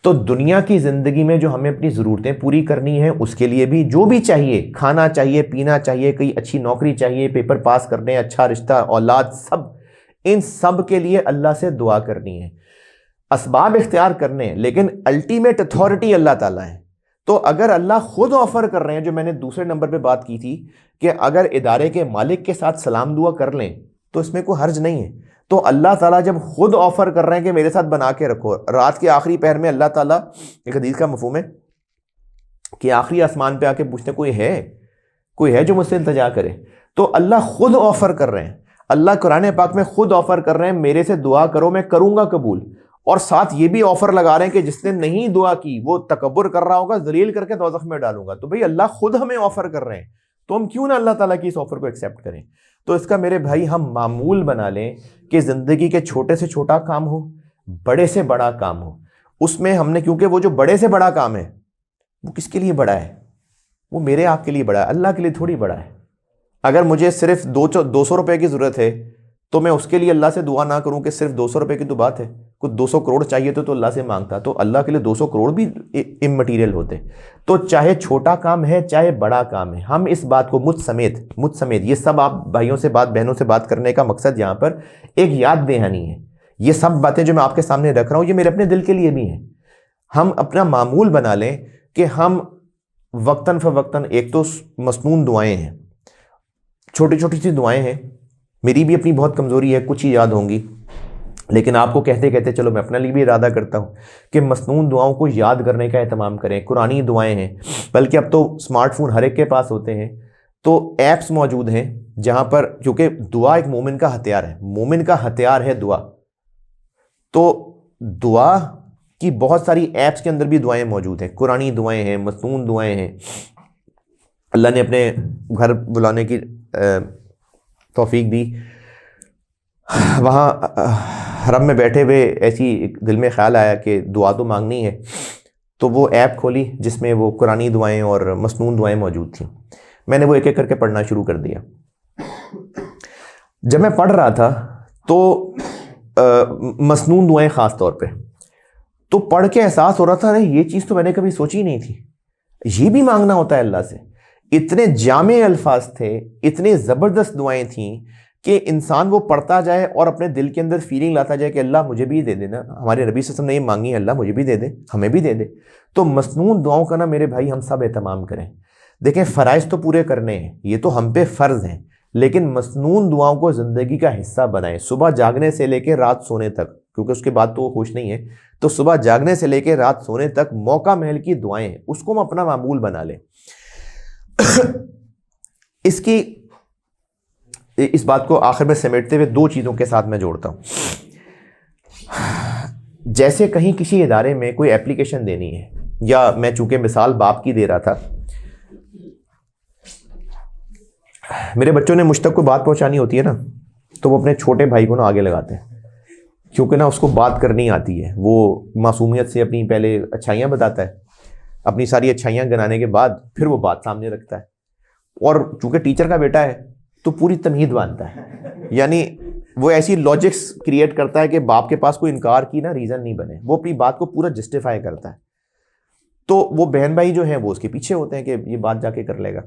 تو دنیا کی زندگی میں جو ہمیں اپنی ضرورتیں پوری کرنی ہیں اس کے لیے بھی جو بھی چاہیے، کھانا چاہیے، پینا چاہیے، کوئی اچھی نوکری چاہیے، پیپر پاس کرنے، اچھا رشتہ، اولاد، سب ان سب کے لیے اللہ سے دعا کرنی ہے، اسباب اختیار کرنے ہیں، لیکن الٹیمیٹ اتھارٹی اللہ تعالیٰ ہے. تو اگر اللہ خود آفر کر رہے ہیں، جو میں نے دوسرے نمبر پہ بات کی تھی کہ اگر ادارے کے مالک کے ساتھ سلام دعا کر لیں تو اس میں کوئی حرج نہیں ہے. تو اللہ تعالیٰ جب خود آفر کر رہے ہیں کہ میرے ساتھ بنا کے رکھو، رات کے آخری پہر میں اللہ تعالیٰ، ایک حدیث کا مفہوم ہے کہ آخری آسمان پہ آ کے پوچھتے کوئی ہے جو مجھ سے التجا کرے. تو اللہ خود آفر کر رہے ہیں، اللہ قرآن پاک میں خود آفر کر رہے ہیں میرے سے دعا کرو میں کروں گا قبول. اور ساتھ یہ بھی آفر لگا رہے ہیں کہ جس نے نہیں دعا کی وہ تکبر کر رہا ہوگا، ذلیل کر کے دوزخ میں ڈالوں گا. تو بھئی اللہ خود ہمیں آفر کر رہے ہیں تو ہم کیوں نہ اللہ تعالیٰ کی اس آفر کو ایکسیپٹ کریں. تو اس کا میرے بھائی ہم معمول بنا لیں کہ زندگی کے چھوٹے سے چھوٹا کام ہو، بڑے سے بڑا کام ہو، اس میں ہم نے، کیونکہ وہ جو بڑے سے بڑا کام ہے وہ کس کے لیے بڑا ہے؟ وہ میرے آپ کے لیے بڑا ہے، اللہ کے لیے تھوڑی بڑا ہے. اگر مجھے صرف 200 روپے کی ضرورت ہے تو میں اس کے لیے اللہ سے دعا نہ کروں کہ صرف 200 روپے کی تو بات ہے، کچھ 200 کروڑ چاہیے تو اللہ سے مانگتا، تو اللہ کے لیے 200 کروڑ بھی امٹیریل ہوتے. تو چاہے چھوٹا کام ہے چاہے بڑا کام ہے، ہم اس بات کو مجھ سمیت یہ سب آپ بھائیوں سے بہنوں سے بات کرنے کا مقصد یہاں پر ایک یاد دہانی ہے. یہ سب باتیں جو میں آپ کے سامنے رکھ رہا ہوں یہ میرے اپنے دل کے لیے بھی ہیں. ہم اپنا معمول بنا لیں کہ ہم وقتاً فوقتاً، ایک تو مسنون دعائیں ہیں، چھوٹی چھوٹی سی دعائیں ہیں، میری بھی اپنی بہت کمزوری ہے، کچھ ہی یاد ہوں گی، لیکن آپ کو کہتے کہتے چلو میں اپنے لیے بھی ارادہ کرتا ہوں کہ مسنون دعاؤں کو یاد کرنے کا اہتمام کریں. قرآنی دعائیں ہیں، بلکہ اب تو اسمارٹ فون ہر ایک کے پاس ہوتے ہیں، تو ایپس موجود ہیں جہاں پر، کیونکہ دعا ایک مومن کا ہتھیار ہے، مومن کا ہتھیار ہے دعا. تو دعا کی بہت ساری ایپس کے اندر بھی دعائیں موجود ہیں، قرآنی دعائیں ہیں، مسنون دعائیں ہیں. اللہ نے اپنے گھر بلانے کی توفیق دی، وہاں حرم میں بیٹھے ہوئے ایسی دل میں خیال آیا کہ دعا تو مانگنی ہے، تو وہ ایپ کھولی جس میں وہ قرآنی دعائیں اور مسنون دعائیں موجود تھیں. میں نے وہ ایک ایک کر کے پڑھنا شروع کر دیا. جب میں پڑھ رہا تھا تو مسنون دعائیں خاص طور پہ، تو پڑھ کے احساس ہو رہا تھا یہ چیز تو میں نے کبھی سوچی نہیں تھی، یہ بھی مانگنا ہوتا ہے اللہ سے. اتنے جامع الفاظ تھے، اتنے زبردست دعائیں تھیں کہ انسان وہ پڑھتا جائے اور اپنے دل کے اندر فیلنگ لاتا جائے کہ اللہ مجھے بھی دے دینا. ہمارے نبی صلی اللہ علیہ وسلم نے یہ مانگی ہے، اللہ مجھے بھی دے دے، ہمیں بھی دے دے. تو مسنون دعاؤں کا نا میرے بھائی ہم سب اہتمام کریں. دیکھیں فرائض تو پورے کرنے ہیں، یہ تو ہم پہ فرض ہیں، لیکن مسنون دعاؤں کو زندگی کا حصہ بنائیں. صبح جاگنے سے لے کے رات سونے تک، کیونکہ اس کے بعد تو وہ خوش نہیں ہے، تو صبح جاگنے سے لے کے رات سونے تک موقع محل کی دعائیں ہیں، اس کو ہم اپنا معمول بنا لیں. اس بات کو آخر میں سمیٹتے ہوئے دو چیزوں کے ساتھ میں جوڑتا ہوں. جیسے کہیں کسی ادارے میں کوئی اپلیکیشن دینی ہے، یا میں چونکہ مثال باپ کی دے رہا تھا، میرے بچوں نے مجھ تک کوئی بات پہنچانی ہوتی ہے نا تو وہ اپنے چھوٹے بھائی کو نا آگے لگاتے ہیں، کیونکہ نا اس کو بات کرنی آتی ہے. وہ معصومیت سے اپنی پہلے اچھائیاں بتاتا ہے، اپنی ساری اچھائیاں گنانے کے بعد پھر وہ بات سامنے رکھتا ہے. اور چونکہ ٹیچر کا بیٹا ہے تو پوری تمہید باندھتا ہے، یعنی وہ ایسی لاجکس کریٹ کرتا ہے کہ باپ کے پاس کوئی انکار کی نا ریزن نہیں بنے, وہ اپنی بات کو پورا جسٹیفائی کرتا ہے. تو وہ بہن بھائی جو ہیں وہ اس کے پیچھے ہوتے ہیں کہ یہ بات جا کے کر لے گا.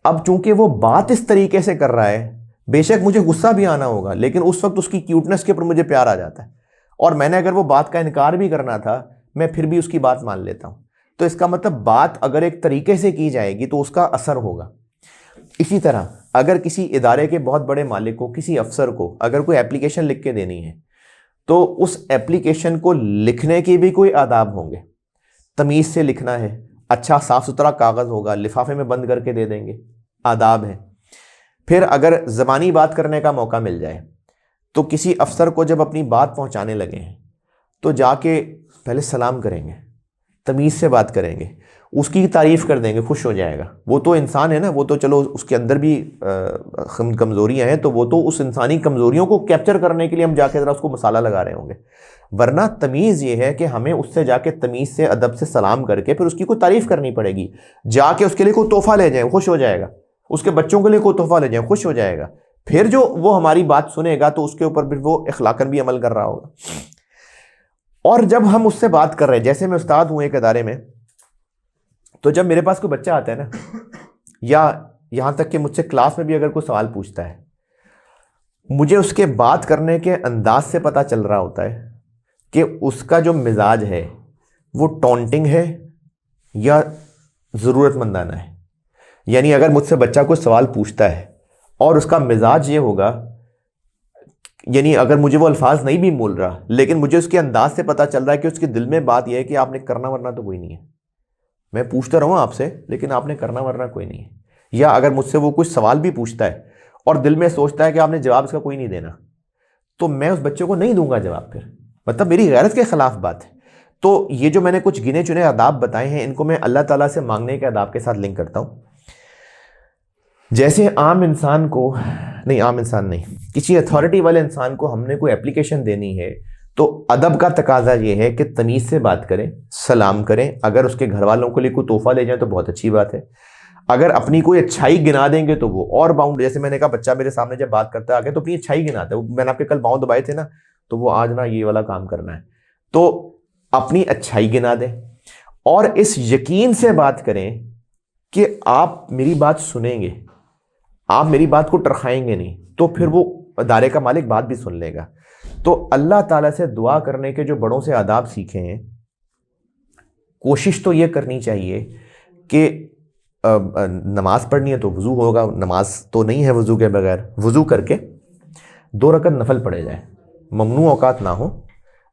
اب چونکہ وہ بات اس طریقے سے کر رہا ہے, بے شک مجھے غصہ بھی آنا ہوگا, لیکن اس وقت اس کی کیوٹنس کے اوپر مجھے پیار آ جاتا ہے, اور میں نے اگر وہ بات کا انکار بھی کرنا تھا میں پھر بھی اس کی بات مان لیتا ہوں. تو اس کا مطلب بات اگر ایک طریقے سے کی جائے گی تو اس کا اثر ہوگا. اسی طرح اگر کسی ادارے کے بہت بڑے مالک کو, کسی افسر کو اگر کوئی اپلیکیشن لکھ کے دینی ہے تو اس اپلیکیشن کو لکھنے کے بھی کوئی آداب ہوں گے. تمیز سے لکھنا ہے, اچھا صاف ستھرا کاغذ ہوگا, لفافے میں بند کر کے دے دیں گے, آداب ہیں. پھر اگر زبانی بات کرنے کا موقع مل جائے تو کسی افسر کو جب اپنی بات پہنچانے لگے ہیں تو جا کے پہلے سلام کریں گے, تمیز سے بات کریں گے, اس کی تعریف کر دیں گے, خوش ہو جائے گا. وہ تو انسان ہے نا, وہ تو چلو اس کے اندر بھی کمزوریاں ہیں, تو وہ تو اس انسانی کمزوریوں کو کیپچر کرنے کے لیے ہم جا کے ذرا اس کو مسالہ لگا رہے ہوں گے. ورنہ تمیز یہ ہے کہ ہمیں اس سے جا کے تمیز سے ادب سے سلام کر کے پھر اس کی کوئی تعریف کرنی پڑے گی. جا کے اس کے لیے کوئی تحفہ لے جائیں, خوش ہو جائے گا. اس کے بچوں کے لیے کوئی تحفہ لے جائیں, خوش ہو جائے گا. پھر جو وہ ہماری بات سنے گا تو اس کے اوپر پھر وہ اخلاقاً بھی عمل کر رہا ہوگا. اور جب ہم اس سے بات کر رہے ہیں, جیسے میں استاد ہوں ایک ادارے میں, تو جب میرے پاس کوئی بچہ آتا ہے نا, یا یہاں تک کہ مجھ سے کلاس میں بھی اگر کوئی سوال پوچھتا ہے, مجھے اس کے بات کرنے کے انداز سے پتہ چل رہا ہوتا ہے کہ اس کا جو مزاج ہے وہ ٹونٹنگ ہے یا ضرورت مندانہ ہے. یعنی اگر مجھ سے بچہ کوئی سوال پوچھتا ہے اور اس کا مزاج یہ ہوگا, یعنی اگر مجھے وہ الفاظ نہیں بھی بول رہا لیکن مجھے اس کے انداز سے پتہ چل رہا ہے کہ اس کے دل میں بات یہ ہے کہ آپ نے کرنا ورنہ تو کوئی نہیں ہے, میں پوچھتا رہوں آپ سے لیکن آپ نے کرنا ورنہ کوئی نہیں ہے. یا اگر مجھ سے وہ کچھ سوال بھی پوچھتا ہے اور دل میں سوچتا ہے کہ آپ نے جواب اس کا کوئی نہیں دینا, تو میں اس بچے کو نہیں دوں گا جواب. پھر مطلب میری غیرت کے خلاف بات ہے. تو یہ جو میں نے کچھ گنے چنے آداب بتائے ہیں, ان کو میں اللہ تعالیٰ سے مانگنے کے آداب کے ساتھ لنک کرتا ہوں. جیسے عام انسان کو کسی اتھارٹی والے انسان کو ہم نے کوئی اپلیکیشن دینی ہے تو ادب کا تقاضا یہ ہے کہ تمیز سے بات کریں, سلام کریں. اگر اس کے گھر والوں کے لیے کوئی تحفہ لے جائیں تو بہت اچھی بات ہے. اگر اپنی کوئی اچھائی گنا دیں گے تو وہ اور باؤنڈ. جیسے میں نے کہا بچہ میرے سامنے جب بات کرتا ہے آگے تو اپنی اچھائی گناتا ہے. میں نے آپ کے کل پاؤں دبائے تھے نا, تو وہ آج نا یہ والا کام کرنا ہے, تو اپنی اچھائی گنا دیں اور اس یقین سے بات کریں کہ آپ میری بات سنیں گے, آپ میری بات کو ٹرخائیں گے نہیں, تو پھر وہ ادارے کا مالک بات بھی سن لے گا. تو اللہ تعالیٰ سے دعا کرنے کے جو بڑوں سے آداب سیکھے ہیں, کوشش تو یہ کرنی چاہیے کہ نماز پڑھنی ہے تو وضو ہوگا, نماز تو نہیں ہے وضو کے بغیر, وضو کر کے 2 رکعت نفل پڑھے جائیں, ممنوع اوقات نہ ہو,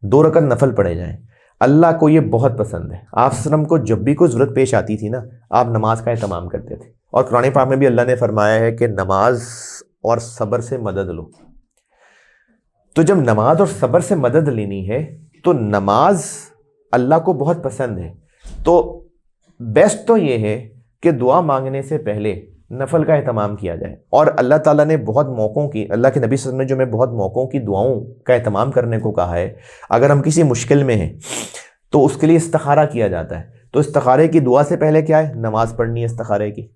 2 رکعت نفل پڑھے جائیں. اللہ کو یہ بہت پسند ہے. آپ وسلم کو جب بھی کوئی ضرورت پیش آتی تھی نا, آپ نماز کا اہتمام کرتے تھے. اور قرآن پاک میں بھی اللہ نے فرمایا ہے کہ نماز اور صبر سے مدد لو. تو جب نماز اور صبر سے مدد لینی ہے تو نماز اللہ کو بہت پسند ہے. تو بیسٹ تو یہ ہے کہ دعا مانگنے سے پہلے نفل کا اہتمام کیا جائے. اور اللہ تعالیٰ نے بہت موقعوں کی, اللہ کے نبی صلی اللہ علیہ وسلم نے جو میں بہت موقعوں کی دعاؤں کا اہتمام کرنے کو کہا ہے. اگر ہم کسی مشکل میں ہیں تو اس کے لیے استخارہ کیا جاتا ہے. تو استخارے کی دعا سے پہلے کیا ہے, نماز پڑھنی ہے استخارے کی.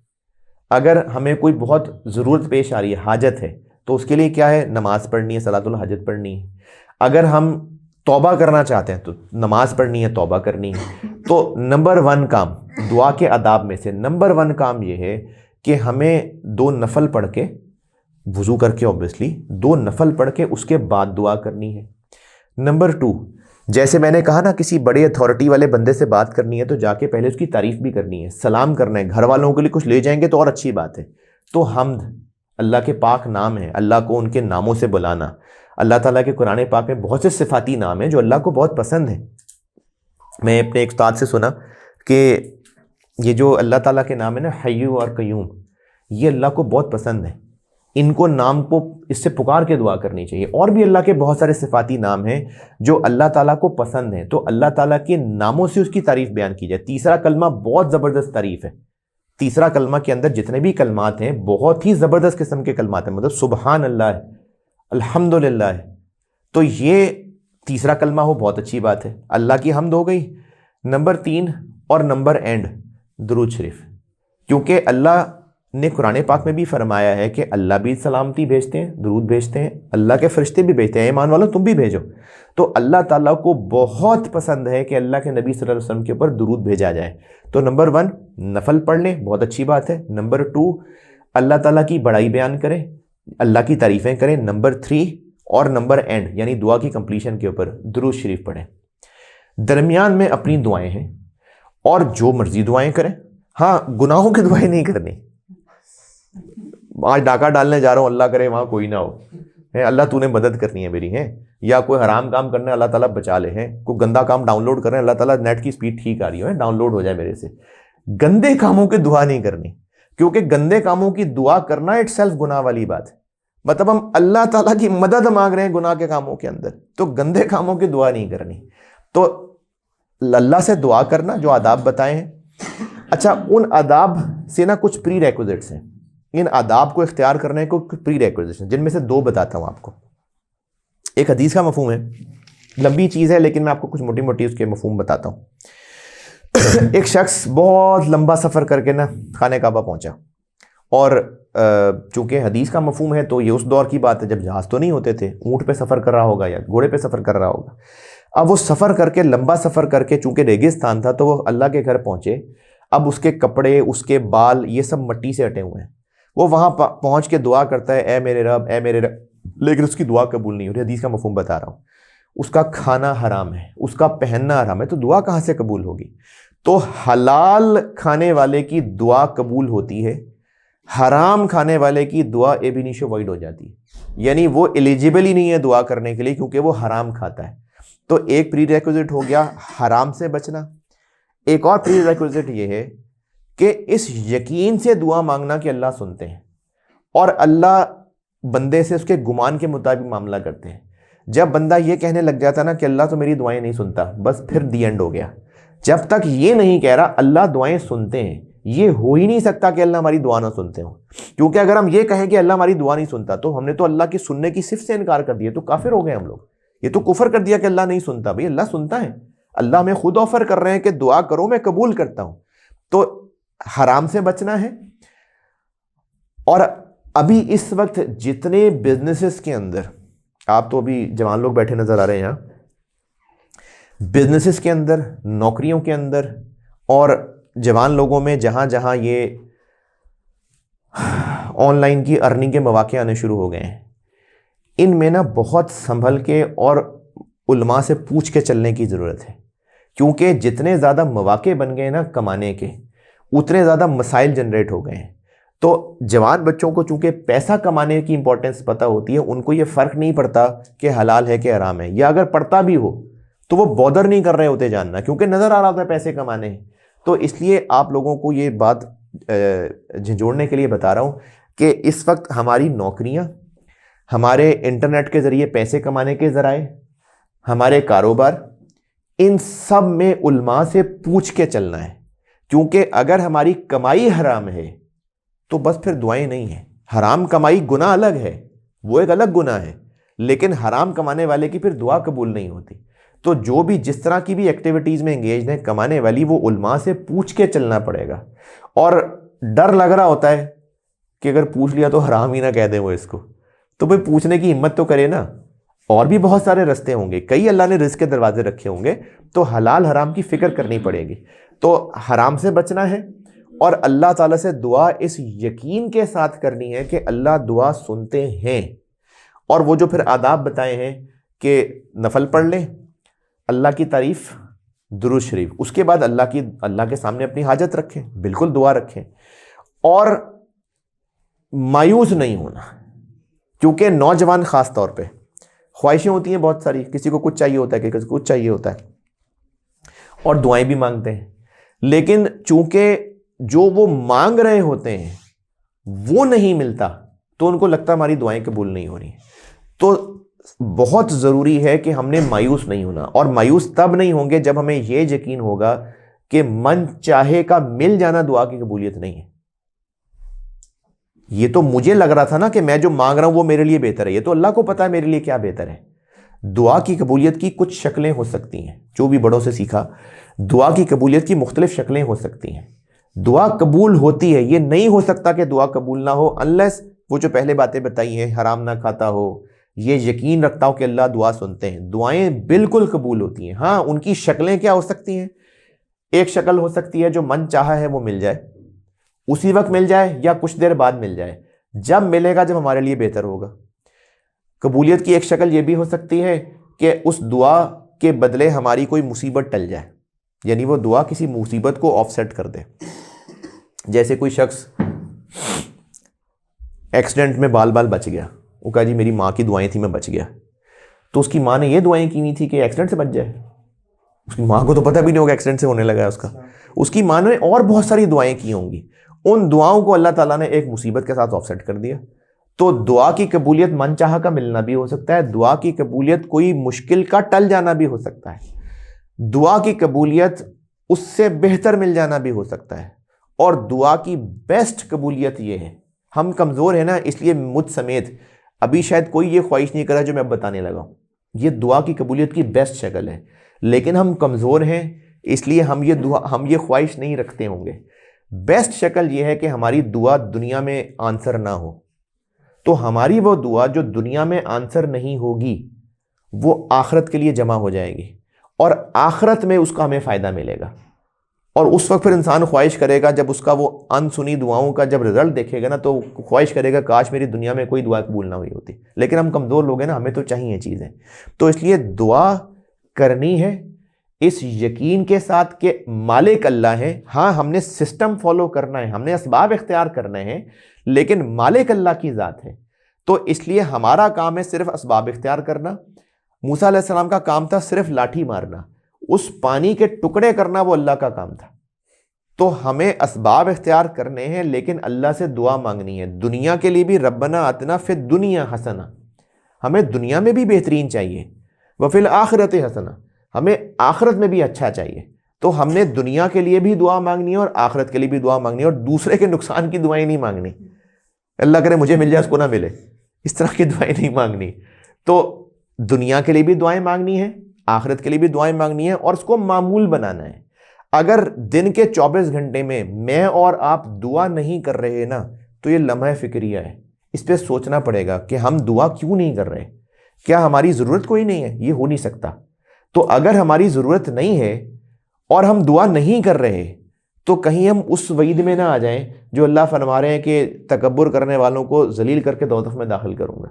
اگر ہمیں کوئی بہت ضرورت پیش آ رہی ہے, حاجت ہے, تو اس کے لیے کیا ہے, نماز پڑھنی ہے, صلاۃ الحاجت پڑھنی ہے. اگر ہم توبہ کرنا چاہتے ہیں تو نماز پڑھنی ہے, توبہ کرنی ہے. تو نمبر 1 کام دعا کے آداب میں سے نمبر 1 کام یہ ہے کہ ہمیں 2 نفل پڑھ کے, وضو کر کے اوبیسلی 2 نفل پڑھ کے اس کے بعد دعا کرنی ہے. نمبر 2, جیسے میں نے کہا نا کسی بڑے اتھارٹی والے بندے سے بات کرنی ہے تو جا کے پہلے اس کی تعریف بھی کرنی ہے, سلام کرنا ہے. گھر والوں کے لیے کچھ لے جائیں گے تو اور اچھی بات ہے. تو حمد اللہ کے پاک نام ہے, اللہ کو ان کے ناموں سے بلانا. اللہ تعالیٰ کے قرآن پاک میں بہت سے صفاتی نام ہیں جو اللہ کو بہت پسند ہیں. میں اپنے ایک استاد سے سنا کہ یہ جو اللہ تعالیٰ کے نام ہے نا, حی اور قیوم, یہ اللہ کو بہت پسند ہے. ان کو نام کو اس سے پکار کے دعا کرنی چاہیے. اور بھی اللہ کے بہت سارے صفاتی نام ہیں جو اللہ تعالیٰ کو پسند ہیں, تو اللہ تعالیٰ کے ناموں سے اس کی تعریف بیان کی جائے. تیسرا کلمہ بہت زبردست تعریف ہے. تیسرا کلمہ کے اندر جتنے بھی کلمات ہیں بہت ہی زبردست قسم کے کلمات ہیں, مطلب سبحان اللہ ہے, الحمدللہ ہے. تو یہ تیسرا کلمہ ہو, بہت اچھی بات ہے. اللہ کی حمد ہو گئی. نمبر 3 اور نمبر اینڈ درود شریف, کیونکہ اللہ نے قرآن پاک میں بھی فرمایا ہے کہ اللہ بھی سلامتی بھیجتے ہیں، درود بھیجتے ہیں، اللہ کے فرشتے بھی بھیجتے ہیں، ایمان والو تم بھی بھیجو۔ تو اللہ تعالیٰ کو بہت پسند ہے کہ اللہ کے نبی صلی اللہ علیہ وسلم کے اوپر درود بھیجا جائے۔ تو نمبر 1 نفل پڑھ لیں، بہت اچھی بات ہے۔ نمبر 2 اللہ تعالیٰ کی بڑائی بیان کریں، اللہ کی تعریفیں کریں۔ نمبر 3 اور نمبر اینڈ یعنی دعا کی کمپلیشن کے اوپر درود شریف پڑھیں۔ درمیان میں اپنی دعائیں ہیں اور جو مرضی دعائیں کریں، ہاں گناہوں کی دعائیں نہیں کرنی۔ آج ڈاکہ ڈالنے جا رہا ہوں، اللہ کرے وہاں کوئی نہ ہو، اللہ تو نے مدد کرنی ہے میری، یا کوئی حرام کام کرنا ہے اللہ تعالیٰ بچا لے، کوئی گندا کام ڈاؤن لوڈ کرنا ہے اللہ تعالیٰ نیٹ کی سپیڈ ٹھیک آ رہی ہے ڈاؤن لوڈ ہو جائے میرے سے۔ گندے کاموں کی دعا نہیں کرنی، کیونکہ گندے کاموں کی دعا کرنا اٹ سیلف گناہ والی بات ہے۔ مطلب ہم اللہ تعالیٰ کی مدد مانگ رہے ہیں گناہ کے کاموں کے اندر، تو گندے کاموں کی دعا نہیں کرنی۔ تو اللہ سے دعا کرنا جو آداب بتائے ہیں۔ اچھا، ان آداب سے نا کچھ پری ریکوزٹس ہیں، ان آداب کو اختیار کرنے کو پری ریکوزٹس ہیں، جن میں سے 2 بتاتا ہوں آپ کو۔ ایک حدیث کا مفہوم ہے، لمبی چیز ہے لیکن میں آپ کو کچھ موٹی موٹی اس کے مفہوم بتاتا ہوں۔ ایک شخص بہت لمبا سفر کر کے نا خانہ کعبہ پہنچا، اور چونکہ حدیث کا مفہوم ہے تو یہ اس دور کی بات ہے جب جہاز تو نہیں ہوتے تھے، اونٹ پہ سفر کر رہا ہوگا یا گھوڑے پہ سفر کر رہا ہوگا۔ اب وہ سفر کر کے لمبا سفر کر کے چونکہ ریگستان تھا تو وہ اللہ کے گھر پہنچے۔ اب اس کے کپڑے، اس کے بال، یہ سب مٹی سے ہٹے ہوئے ہیں۔ وہ وہاں پہنچ کے دعا کرتا ہے، اے میرے رب، اے میرے رب، لیکن اس کی دعا قبول نہیں ہو رہی۔ حدیث کا مفہوم بتا رہا ہوں۔ اس کا کھانا حرام ہے، اس کا پہننا حرام ہے، تو دعا کہاں سے قبول ہوگی؟ تو حلال کھانے والے کی دعا قبول ہوتی ہے، حرام کھانے والے کی دعا اب انیشو وائڈ ہو جاتی ہے، یعنی وہ ایلیجیبل ہی نہیں ہے دعا کرنے کے لیے کیونکہ وہ حرام کھاتا ہے۔ تو ایک پری ریکوزٹ ہو گیا حرام سے بچنا۔ ایک اور پری ریکوزٹ یہ ہے کہ اس یقین سے دعا مانگنا کہ اللہ سنتے ہیں، اور اللہ بندے سے اس کے گمان کے مطابق معاملہ کرتے ہیں۔ جب بندہ یہ کہنے لگ جاتا نا کہ اللہ تو میری دعائیں نہیں سنتا، بس پھر دی اینڈ ہو گیا۔ جب تک یہ نہیں کہہ رہا اللہ دعائیں سنتے ہیں، یہ ہو ہی نہیں سکتا کہ اللہ ہماری دعا نہ سنتے ہوں، کیونکہ اگر ہم یہ کہیں کہ اللہ ہماری دعا نہیں سنتا تو ہم نے تو اللہ کی سننے کی صفت سے انکار کر دیا، تو کافر ہو گئے ہم لوگ۔ یہ تو کفر کر دیا کہ اللہ نہیں سنتا۔ بھئی اللہ سنتا ہے، اللہ ہمیں خود آفر کر رہے ہیں کہ دعا کرو میں قبول کرتا ہوں۔ تو حرام سے بچنا ہے۔ اور ابھی اس وقت جتنے بزنسز کے اندر، آپ تو ابھی جوان لوگ بیٹھے نظر آ رہے ہیں یہاں، بزنسز کے اندر، نوکریوں کے اندر، اور جوان لوگوں میں جہاں جہاں یہ آن لائن کی ارننگ کے مواقع آنے شروع ہو گئے ہیں، ان میں نا بہت سنبھل کے اور علماء سے پوچھ کے چلنے کی ضرورت ہے، کیونکہ جتنے زیادہ مواقع بن گئے نا کمانے کے، اتنے زیادہ مسائل جنریٹ ہو گئے ہیں۔ تو جوان بچوں کو چونکہ پیسہ کمانے کی امپورٹنس پتہ ہوتی ہے، ان کو یہ فرق نہیں پڑتا کہ حلال ہے کہ حرام ہے، یا اگر پڑتا بھی ہو تو وہ بودر نہیں کر رہے ہوتے جاننا، کیونکہ نظر آ رہا ہوتا ہے پیسے کمانے ہیں۔ تو اس لیے آپ لوگوں کو یہ بات جھنجھوڑنے کے لیے بتا رہا ہوں کہ اس وقت ہماری نوکریاں، ہمارے انٹرنیٹ کے ذریعے پیسے کمانے کے ذرائع، ہمارے کاروبار، ان سب میں علماء سے پوچھ کے چلنا ہے، کیونکہ اگر ہماری کمائی حرام ہے تو بس پھر دعائیں نہیں ہیں۔ حرام کمائی گناہ الگ ہے، وہ ایک الگ گناہ ہے، لیکن حرام کمانے والے کی پھر دعا قبول نہیں ہوتی۔ تو جو بھی جس طرح کی بھی ایکٹیویٹیز میں انگیج ہیں کمانے والی، وہ علماء سے پوچھ کے چلنا پڑے گا۔ اور ڈر لگ رہا ہوتا ہے کہ اگر پوچھ لیا تو حرام ہی نہ کہہ دیں وہ اس کو، تو بھئی پوچھنے کی ہمت تو کرے نا۔ اور بھی بہت سارے رستے ہوں گے، کئی اللہ نے رزق کے دروازے رکھے ہوں گے، تو حلال حرام کی فکر کرنی پڑے گی۔ تو حرام سے بچنا ہے، اور اللہ تعالیٰ سے دعا اس یقین کے ساتھ کرنی ہے کہ اللہ دعا سنتے ہیں۔ اور وہ جو پھر آداب بتائے ہیں کہ نفل پڑھ لیں، اللہ کی تعریف، درود شریف، اس کے بعد اللہ کے سامنے اپنی حاجت رکھیں، بالکل دعا رکھیں، اور مایوس نہیں ہونا، کیونکہ نوجوان خاص طور پہ خواہشیں ہوتی ہیں بہت ساری، کسی کو کچھ چاہیے ہوتا ہے، کسی کو کچھ چاہیے ہوتا ہے، اور دعائیں بھی مانگتے ہیں، لیکن چونکہ جو وہ مانگ رہے ہوتے ہیں وہ نہیں ملتا تو ان کو لگتا ہماری دعائیں قبول نہیں ہو رہی۔ تو بہت ضروری ہے کہ ہم نے مایوس نہیں ہونا، اور مایوس تب نہیں ہوں گے جب ہمیں یہ یقین ہوگا کہ من چاہے کا مل جانا دعا کی قبولیت نہیں ہے۔ یہ تو مجھے لگ رہا تھا نا کہ میں جو مانگ رہا ہوں وہ میرے لیے بہتر ہے، یہ تو اللہ کو پتا ہے میرے لیے کیا بہتر ہے۔ دعا کی قبولیت کی کچھ شکلیں ہو سکتی ہیں، جو بھی بڑوں سے سیکھا، دعا کی قبولیت کی مختلف شکلیں ہو سکتی ہیں۔ دعا قبول ہوتی ہے، یہ نہیں ہو سکتا کہ دعا قبول نہ ہو انلیس وہ جو پہلے باتیں بتائی ہیں، حرام نہ کھاتا ہو، یہ یقین رکھتا ہو کہ اللہ دعا سنتے ہیں۔ دعائیں بالکل قبول ہوتی ہیں، ہاں ان کی شکلیں کیا ہو سکتی ہیں؟ ایک شکل ہو سکتی ہے جو من چاہا ہے وہ مل جائے، اسی وقت مل جائے یا کچھ دیر بعد مل جائے، جب ملے گا جب ہمارے لیے بہتر ہوگا۔ قبولیت کی ایک شکل یہ بھی ہو سکتی ہے کہ اس دعا کے بدلے ہماری کوئی مصیبت ٹل جائے، یعنی وہ دعا کسی مصیبت کو آف سیٹ کر دے۔ جیسے کوئی شخص ایکسیڈنٹ میں بال بچ گیا، وہ کہا جی میری ماں کی دعائیں تھیں میں بچ گیا، تو اس کی ماں نے یہ دعائیں کی ہوئی تھی کہ ایکسیڈنٹ سے بچ جائے، اس کی ماں کو تو پتہ بھی نہیں ہوگا ایکسیڈنٹ سے ہونے لگا ہے اس کی ماں نے اور بہت ساری دعائیں کی ہوں گی، ان دعاؤں کو اللہ تعالیٰ نے ایک مصیبت کے ساتھ آف سیٹ کر دیا۔ تو دعا کی قبولیت من چاہا کا ملنا بھی ہو سکتا ہے، دعا کی قبولیت کوئی مشکل کا ٹل جانا بھی ہو سکتا ہے، دعا کی قبولیت اس سے بہتر مل جانا بھی ہو سکتا ہے، اور دعا کی بیسٹ قبولیت یہ ہے، ہم کمزور ہیں نا، اس لیے مجھ سمیت ابھی شاید کوئی یہ خواہش نہیں کرا جو میں اب بتانے لگا ہوں، یہ دعا کی قبولیت کی بیسٹ شکل ہے، لیکن ہم کمزور ہیں اس لیے ہم یہ خواہش نہیں رکھتے ہوں گے۔ بیسٹ شکل یہ ہے کہ ہماری دعا دنیا میں آنسر نہ ہو، تو ہماری وہ دعا جو دنیا میں آنسر نہیں ہوگی وہ آخرت کے لیے جمع ہو جائے گی، اور آخرت میں اس کا ہمیں فائدہ ملے گا، اور اس وقت پھر انسان خواہش کرے گا جب اس کا وہ انسنی دعاؤں کا جب رزلٹ دیکھے گا نا، تو خواہش کرے گا کاش میری دنیا میں کوئی دعا قبول نہ ہوئی ہوتی، لیکن ہم کمزور لوگ ہیں نا، ہمیں تو چاہیے چیزیں، تو اس لیے دعا کرنی ہے اس یقین کے ساتھ کہ مالک اللہ ہے۔ ہاں ہم نے سسٹم فالو کرنا ہے، ہم نے اسباب اختیار کرنے ہیں، لیکن مالک اللہ کی ذات ہے، تو اس لیے ہمارا کام ہے صرف اسباب اختیار کرنا۔ موسیٰ علیہ السلام کا کام تھا صرف لاٹھی مارنا، اس پانی کے ٹکڑے کرنا وہ اللہ کا کام تھا۔ تو ہمیں اسباب اختیار کرنے ہیں، لیکن اللہ سے دعا مانگنی ہے۔ دنیا کے لیے بھی ربنا آتنا فی الدنیا حسنہ، ہمیں دنیا میں بھی بہترین چاہیے، وفی الآخرۃ حسنہ، ہمیں آخرت میں بھی اچھا چاہیے۔ تو ہم نے دنیا کے لیے بھی دعا مانگنی ہے اور آخرت کے لیے بھی دعا مانگنی ہے، اور دوسرے کے نقصان کی دعائیں نہیں مانگنی، اللہ کرے مجھے مل جائے اس کو نہ ملے، اس طرح کی دعائیں نہیں مانگنی۔ تو دنیا کے لیے بھی دعائیں مانگنی ہیں، آخرت کے لیے بھی دعائیں مانگنی ہیں، اور اس کو معمول بنانا ہے۔ اگر دن کے 24 گھنٹے میں اور آپ دعا نہیں کر رہے نا، تو یہ لمحہ فکریہ ہے، اس پہ سوچنا پڑے گا کہ ہم دعا کیوں نہیں کر رہے، کیا ہماری ضرورت کوئی نہیں ہے؟ یہ ہو نہیں سکتا۔ تو اگر ہماری ضرورت نہیں ہے اور ہم دعا نہیں کر رہے، تو کہیں ہم اس وعید میں نہ آ جائیں جو اللہ فرما رہے ہیں کہ تکبر کرنے والوں کو ذلیل کر کے دوزخ میں داخل کروں گا۔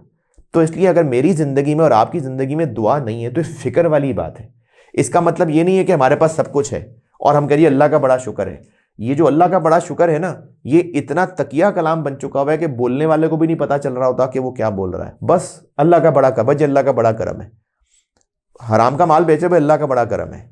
تو اس لیے اگر میری زندگی میں اور آپ کی زندگی میں دعا نہیں ہے تو یہ فکر والی بات ہے۔ اس کا مطلب یہ نہیں ہے کہ ہمارے پاس سب کچھ ہے اور ہم کہیے اللہ کا بڑا شکر ہے۔ یہ جو اللہ کا بڑا شکر ہے نا، یہ اتنا تقیہ کلام بن چکا ہوا ہے کہ بولنے والے کو بھی نہیں پتا چل رہا ہوتا کہ وہ کیا بول رہا ہے، بس اللہ کا بڑا قبض، اللہ کا بڑا کرم ہے۔ حرام کا مال بیچے بھائی اللہ کا بڑا کرم ہے،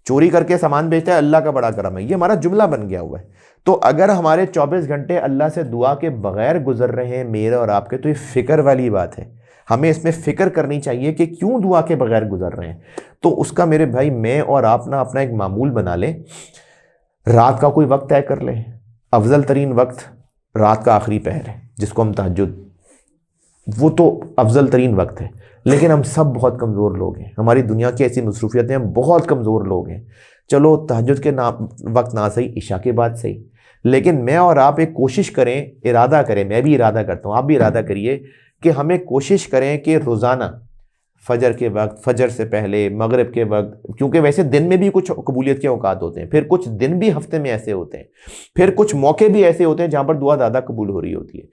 چوری کر کے سامان بیچتا ہے اللہ کا بڑا کرم ہے، یہ ہمارا جملہ بن گیا ہوا ہے۔ تو اگر ہمارے 24 گھنٹے اللہ سے دعا کے بغیر گزر رہے ہیں میرے اور آپ کے، تو یہ فکر والی بات ہے، ہمیں اس میں فکر کرنی چاہیے کہ کیوں دعا کے بغیر گزر رہے ہیں۔ تو اس کا میرے بھائی میں اور آپ نا اپنا ایک معمول بنا لیں، رات کا کوئی وقت طے کر لیں، افضل ترین وقت رات کا آخری پہر ہے جس کو ہم تہجد، وہ تو افضل ترین وقت ہے، لیکن ہم سب بہت کمزور لوگ ہیں، ہماری دنیا کی ایسی مصروفیتیں، ہم بہت کمزور لوگ ہیں۔ چلو تہجد کے وقت نہ صحیح، عشاء کے بعد صحیح، لیکن میں اور آپ ایک کوشش کریں، ارادہ کریں، میں بھی ارادہ کرتا ہوں، آپ بھی ارادہ کریے کہ ہمیں کوشش کریں کہ روزانہ فجر کے وقت، فجر سے پہلے، مغرب کے وقت، کیونکہ ویسے دن میں بھی کچھ قبولیت کے اوقات ہوتے ہیں، پھر کچھ دن بھی ہفتے میں ایسے ہوتے ہیں، پھر کچھ موقع بھی ایسے ہوتے ہیں جہاں پر دعا زیادہ قبول ہو رہی ہوتی ہے،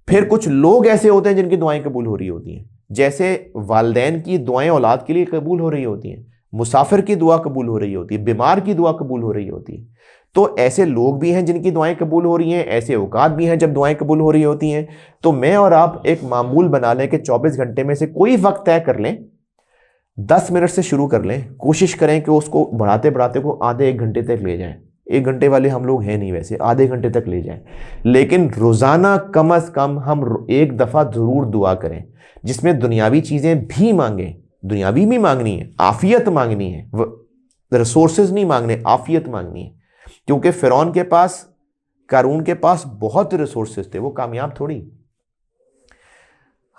پھر کچھ لوگ ایسے ہوتے ہیں جن کی دعائیں قبول ہو رہی ہوتی ہیں، جیسے والدین کی دعائیں اولاد کے لیے قبول ہو رہی ہوتی ہیں، مسافر کی دعا قبول ہو رہی ہوتی ہے، بیمار کی دعا قبول ہو رہی ہوتی ہے۔ تو ایسے لوگ بھی ہیں جن کی دعائیں قبول ہو رہی ہیں، ایسے اوقات بھی ہیں جب دعائیں قبول ہو رہی ہوتی ہیں۔ تو میں اور آپ ایک معمول بنا لیں کہ 24 گھنٹے میں سے کوئی وقت طے کر لیں، 10 منٹ سے شروع کر لیں، کوشش کریں کہ اس کو بڑھاتے بڑھاتے کو آدھے 1 گھنٹے تک لے جائیں۔ 1 گھنٹے والے ہم لوگ ہیں نہیں ویسے، آدھے گھنٹے تک لے جائیں، لیکن روزانہ کم از کم ہم ایک دفعہ ضرور دعا کریں جس میں دنیاوی چیزیں بھی مانگیں، دنیاوی بھی مانگنی ہے، عافیت مانگنی ہے، ریسورسز نہیں مانگنے، عافیت مانگنی ہے، کیونکہ فرعون کے پاس، قارون کے پاس بہت ریسورسز تھے، وہ کامیاب تھوڑی۔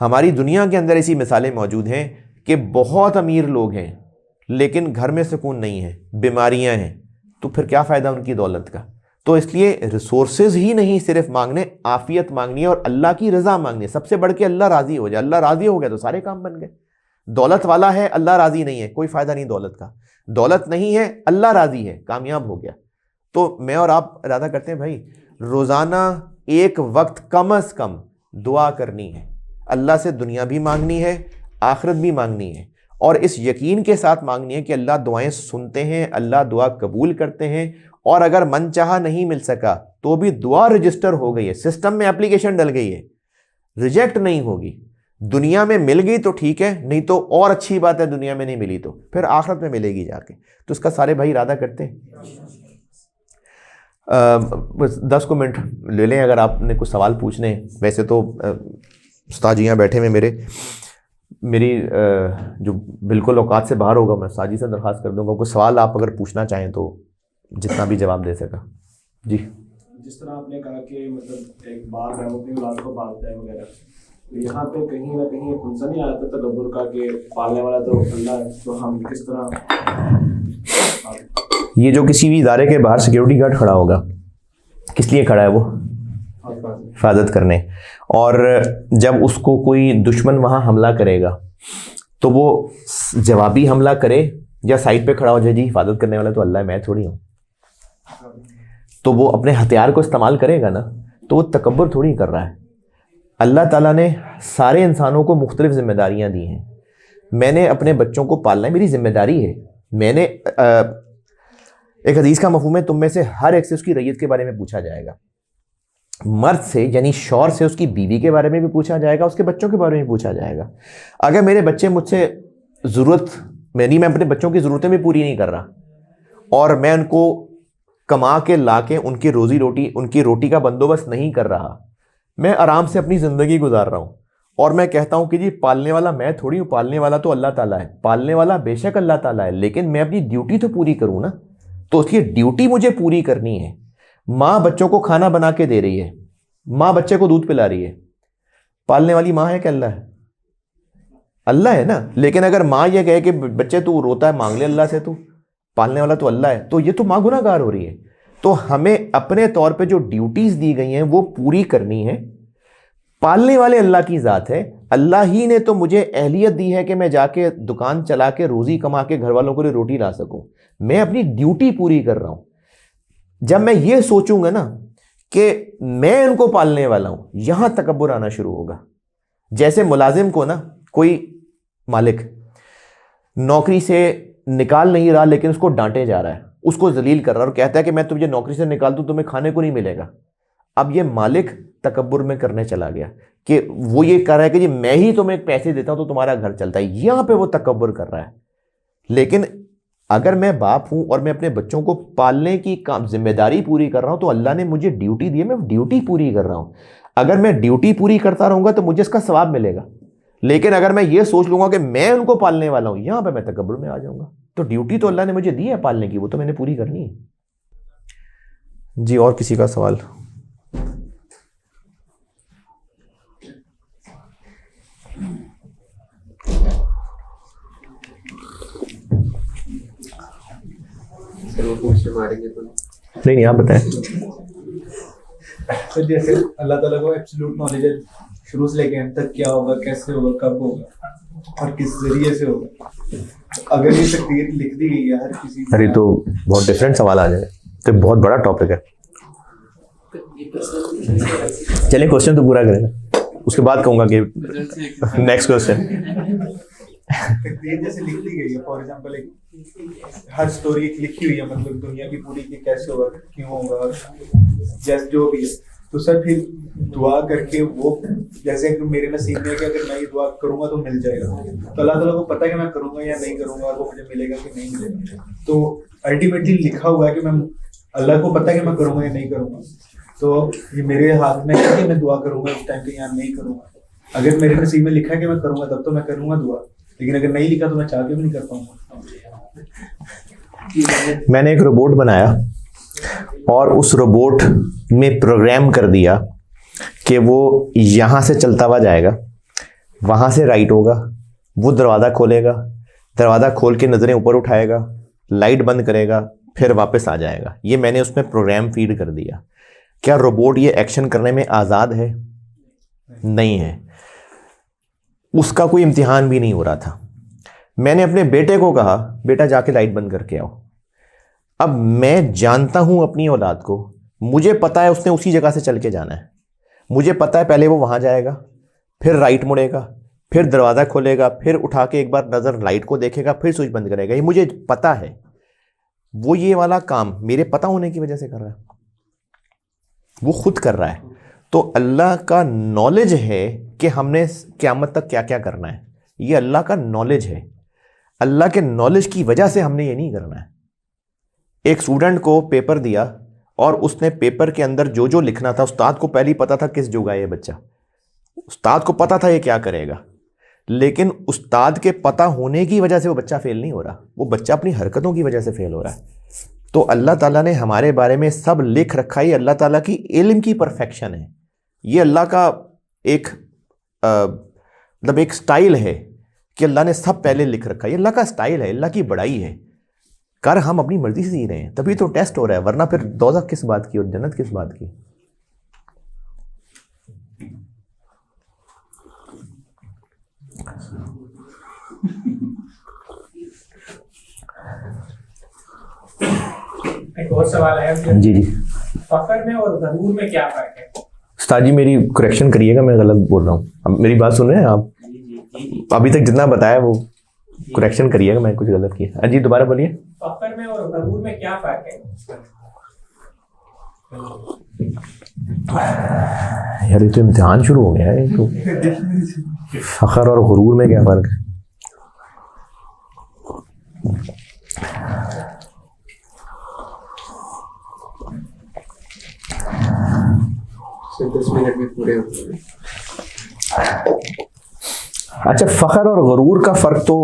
ہماری دنیا کے اندر ایسی مثالیں موجود ہیں کہ بہت امیر لوگ ہیں لیکن گھر میں سکون نہیں ہے، بیماریاں ہیں، تو پھر کیا فائدہ ان کی دولت کا؟ تو اس لیے ریسورسز ہی نہیں صرف مانگنے، عافیت مانگنی ہے اور اللہ کی رضا مانگنی ہے، سب سے بڑھ کے اللہ راضی ہو جائے. اللہ راضی ہو گیا تو سارے کام بن گئے. دولت والا ہے، اللہ راضی نہیں ہے، کوئی فائدہ نہیں دولت کا. دولت نہیں ہے، اللہ راضی ہے، کامیاب ہو گیا. تو میں اور آپ ارادہ کرتے ہیں بھائی روزانہ ایک وقت کم از کم دعا کرنی ہے، اللہ سے دنیا بھی مانگنی ہے، آخرت بھی مانگنی ہے، اور اس یقین کے ساتھ مانگنی ہے کہ اللہ دعائیں سنتے ہیں، اللہ دعا قبول کرتے ہیں. اور اگر من چاہا نہیں مل سکا تو بھی دعا رجسٹر ہو گئی ہے، سسٹم میں اپلیکیشن ڈل گئی ہے، ریجیکٹ نہیں ہوگی. دنیا میں مل گئی تو ٹھیک ہے، نہیں تو اور اچھی بات ہے، دنیا میں نہیں ملی تو پھر آخرت میں ملے گی جا کے. تو اس کا سارے بھائی ارادہ کرتے ہیں. بس 10 کو منٹ لے لیں اگر آپ نے کچھ سوال پوچھنے ہیں. ویسے تو استاد جی یہاں بیٹھے ہوئے میری جو بالکل اوقات سے باہر ہوگا، میں ساجی سے درخواست کر دوں گا کوئی سوال آپ اگر پوچھنا چاہیں تو جتنا بھی جواب دے سکا. جی جس طرح آپ نے کہا کہ مطلب ایک باپ ہے وہ اپنی اولاد کو پالتا ہے وغیرہ، تو یہاں پہ کہیں نہ کہیں خنثی نہیں آتا تکبر کا کہ پالنے والا تو اللہ ہے، تو ہم کس طرح؟ یہ جو کسی بھی ادارے کے باہر سیکیورٹی گارڈ کھڑا ہوگا کس لیے کھڑا ہے؟ وہ حفاظت کرنے. اور جب اس کو کوئی دشمن وہاں حملہ کرے گا تو وہ جوابی حملہ کرے یا سائڈ پہ کھڑا ہو جائے جی حفاظت کرنے والا تو اللہ ہے، میں تھوڑی ہوں. تو وہ اپنے ہتھیار کو استعمال کرے گا نا، تو وہ تکبر تھوڑی کر رہا ہے. اللہ تعالیٰ نے سارے انسانوں کو مختلف ذمہ داریاں دی ہیں. میں نے اپنے بچوں کو پالنا ہے، میری ذمہ داری ہے. میں نے ایک حدیث کا مفہوم ہے تم میں سے ہر ایک سے اس کی رعیت کے بارے میں پوچھا جائے گا. مرد سے یعنی شوہر سے اس کی بیوی کے بارے میں بھی پوچھا جائے گا، اس کے بچوں کے بارے میں بھی پوچھا جائے گا. اگر میرے بچے مجھ سے ضرورت میں اپنے بچوں کی ضرورتیں بھی پوری نہیں کر رہا اور میں ان کو کما کے لا کے ان کی روٹی کا بندوبست نہیں کر رہا، میں آرام سے اپنی زندگی گزار رہا ہوں اور میں کہتا ہوں کہ جی پالنے والا میں تھوڑی ہوں، پالنے والا تو اللہ تعالیٰ ہے. پالنے والا بے شک اللہ تعالیٰ ہے، لیکن میں اپنی ڈیوٹی تو پوری کروں نا. تو اس کی ڈیوٹی مجھے پوری کرنی ہے. ماں بچوں کو کھانا بنا کے دے رہی ہے، ماں بچے کو دودھ پلا رہی ہے، پالنے والی ماں ہے کہ اللہ ہے؟ اللہ ہے نا. لیکن اگر ماں یہ کہے کہ بچے تو روتا ہے مانگ لے اللہ سے، تو پالنے والا تو اللہ ہے، تو یہ تو ماں گناہ گار ہو رہی ہے. تو ہمیں اپنے طور پہ جو ڈیوٹیز دی گئی ہیں وہ پوری کرنی ہے. پالنے والے اللہ کی ذات ہے، اللہ ہی نے تو مجھے اہلیت دی ہے کہ میں جا کے دکان چلا کے روزی کما کے گھر والوں کو روٹی لا سکوں. میں اپنی ڈیوٹی پوری کر رہا ہوں. جب میں یہ سوچوں گا نا کہ میں ان کو پالنے والا ہوں، یہاں تکبر آنا شروع ہوگا. جیسے ملازم کو نا کوئی مالک نوکری سے نکال نہیں رہا لیکن اس کو ڈانٹے جا رہا ہے، اس کو ذلیل کر رہا ہے اور کہتا ہے کہ میں تجھے نوکری سے نکال دوں تمہیں کھانے کو نہیں ملے گا. اب یہ مالک تکبر میں کرنے چلا گیا کہ وہ یہ کر رہا ہے کہ جی میں ہی تمہیں پیسے دیتا ہوں تو تمہارا گھر چلتا ہے. یہاں پہ وہ تکبر کر رہا ہے. لیکن اگر میں باپ ہوں اور میں اپنے بچوں کو پالنے کی ذمہ داری پوری کر رہا ہوں تو اللہ نے مجھے ڈیوٹی دی ہے، میں ڈیوٹی پوری کر رہا ہوں. اگر میں ڈیوٹی پوری کرتا رہوں گا تو مجھے اس کا ثواب ملے گا. لیکن اگر میں یہ سوچ لوں گا کہ میں ان کو پالنے والا ہوں، یہاں پہ میں تکبر میں آ جاؤں گا. تو ڈیوٹی تو اللہ نے مجھے دی ہے پالنے کی، وہ تو میں نے پوری کرنی ہے. جی اور کسی کا سوال؟ نہیں آپ بتائیں. سر جیسے اللہ تعالیٰ کو ایبسولوٹ نالج ہے شروع سے لے کے اینڈ تک، کیا ہوگا، کیسے ہوگا، کب ہوگا اور کس ذریعے سے ہوگا. اگر یہ تقدیر لکھ دی گئی ہے ہر کسی، ارے تو بہت ڈفرینٹ سوال آ جائے، تو بہت بڑا ٹاپک ہے. چلیں کوشچن تو پورا کریں گا، اس کے بعد کہوں گا کہ نیکسٹ کوشچن. تقدیر جیسے لکھ دی گئی ہے، فار ایگزامپل ایک ہر سٹوری ایک لکھی ہوئی ہے، مطلب دنیا کی پوری کی کیسے ہوگا، کیوں ہوگا، جیسے جو بھی ہے. تو سر پھر دعا کر کے وہ جیسے کہ میرے نصیب میں ہے کہ اگر میں یہ دعا کروں گا تو مل جائے گا، تو اللہ تعالیٰ کو پتہ ہے کہ میں کروں گا یا نہیں کروں گا اور وہ مجھے ملے گا کہ نہیں ملے گا. تو الٹیمیٹلی لکھا ہوا ہے کہ میں اللہ کو پتہ ہے کہ میں کروں گا یا نہیں کروں گا. تو یہ میرے ہاتھ میں ہے کہ میں دعا کروں گا اس ٹائم پہ یا نہیں کروں گا. اگر میرے نصیب میں لکھا ہے کہ میں کروں گا تب تو میں کروں گا دعا، لیکن اگر نہیں لکھا تو میں چاہ کے بھی نہیں کر پاؤں گا. میں نے ایک روبوٹ بنایا اور اس روبوٹ میں پروگرام کر دیا کہ وہ یہاں سے چلتا ہوا جائے گا، وہاں سے رائٹ ہوگا، وہ دروازہ کھولے گا، دروازہ کھول کے نظریں اوپر اٹھائے گا، لائٹ بند کرے گا، پھر واپس آ جائے گا. یہ میں نے اس میں پروگرام فیڈ کر دیا. کیا روبوٹ یہ ایکشن کرنے میں آزاد ہے؟ نہیں ہے. اس کا کوئی امتحان بھی نہیں ہو رہا تھا. میں نے اپنے بیٹے کو کہا بیٹا جا کے لائٹ بند کر کے آؤ. اب میں جانتا ہوں اپنی اولاد کو, مجھے پتا ہے اس نے اسی جگہ سے چل کے جانا ہے. مجھے پتا ہے پہلے وہ وہاں جائے گا, پھر رائٹ مڑے گا, پھر دروازہ کھولے گا, پھر اٹھا کے ایک بار نظر لائٹ کو دیکھے گا, پھر سوئچ بند کرے گا. یہ مجھے پتا ہے. وہ یہ والا کام میرے پتا ہونے کی وجہ سے کر رہا ہے, وہ خود کر رہا ہے. تو اللہ کا نالج ہے کہ ہم نے قیامت تک کیا کیا کرنا ہے. یہ اللہ کا نالج ہے. اللہ کے نالج کی وجہ سے ہم نے یہ نہیں کرنا ہے. ایک اسٹوڈنٹ کو پیپر دیا اور اس نے پیپر کے اندر جو جو لکھنا تھا, استاد کو پہلے ہی پتا تھا کس جگہ ہے یہ بچہ, استاد کو پتا تھا یہ کیا کرے گا, لیکن استاد کے پتہ ہونے کی وجہ سے وہ بچہ فیل نہیں ہو رہا, وہ بچہ اپنی حرکتوں کی وجہ سے فیل ہو رہا ہے. تو اللہ تعالیٰ نے ہمارے بارے میں سب لکھ رکھا ہے. اللہ تعالیٰ کی علم کی پرفیکشن ہے. یہ اللہ کا ایک مطلب ایک سٹائل ہے کہ اللہ نے سب پہلے لکھ رکھا ہے. یہ اللہ کا سٹائل ہے, اللہ کی بڑائی ہے. کر ہم اپنی مرضی سے جی رہے ہیں, تبھی تو ٹیسٹ ہو رہا ہے, ورنہ پھر دوزخ کس بات کی اور جنت کس بات کی. ایک اور سوال ہے جی فخر میں اور غرور میں کیا فرق ہے؟ استاد جی میری کریکشن کریے گا, میں غلط بول رہا ہوں. اب میری بات سن رہے ہیں آپ؟ ابھی تک جتنا بتایا وہ کریکشن کریے گا, میں کچھ غلط کیا. جی دوبارہ بولیے. فخر میں اور غرور میں کیا فرق ہے؟ یار یہ تو امتحان شروع ہو گیا ہے. تو فخر اور غرور میں کیا فرق ہے؟ اچھا, فخر اور غرور کا فرق تو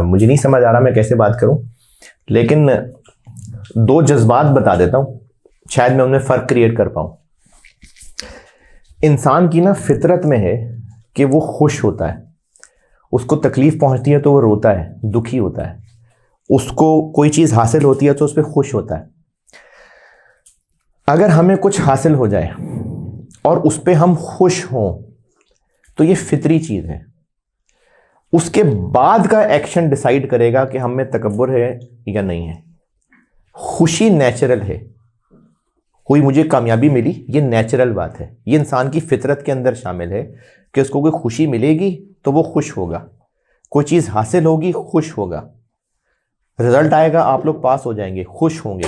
مجھے نہیں سمجھ آ رہا میں کیسے بات کروں, لیکن دو جذبات بتا دیتا ہوں, شاید میں ان میں فرق کریٹ کر پاؤں. انسان کی نا فطرت میں ہے کہ وہ خوش ہوتا ہے, اس کو تکلیف پہنچتی ہے تو وہ روتا ہے, دکھی ہوتا ہے. اس کو کوئی چیز حاصل ہوتی ہے تو اس پہ خوش ہوتا ہے. اگر ہمیں کچھ حاصل ہو جائے اور اس پہ ہم خوش ہوں تو یہ فطری چیز ہے. اس کے بعد کا ایکشن ڈیسائیڈ کرے گا کہ ہم میں تکبر ہے یا نہیں ہے. خوشی نیچرل ہے. کوئی مجھے کامیابی ملی, یہ نیچرل بات ہے, یہ انسان کی فطرت کے اندر شامل ہے کہ اس کو کوئی خوشی ملے گی تو وہ خوش ہوگا, کوئی چیز حاصل ہوگی خوش ہوگا, رزلٹ آئے گا آپ لوگ پاس ہو جائیں گے خوش ہوں گے,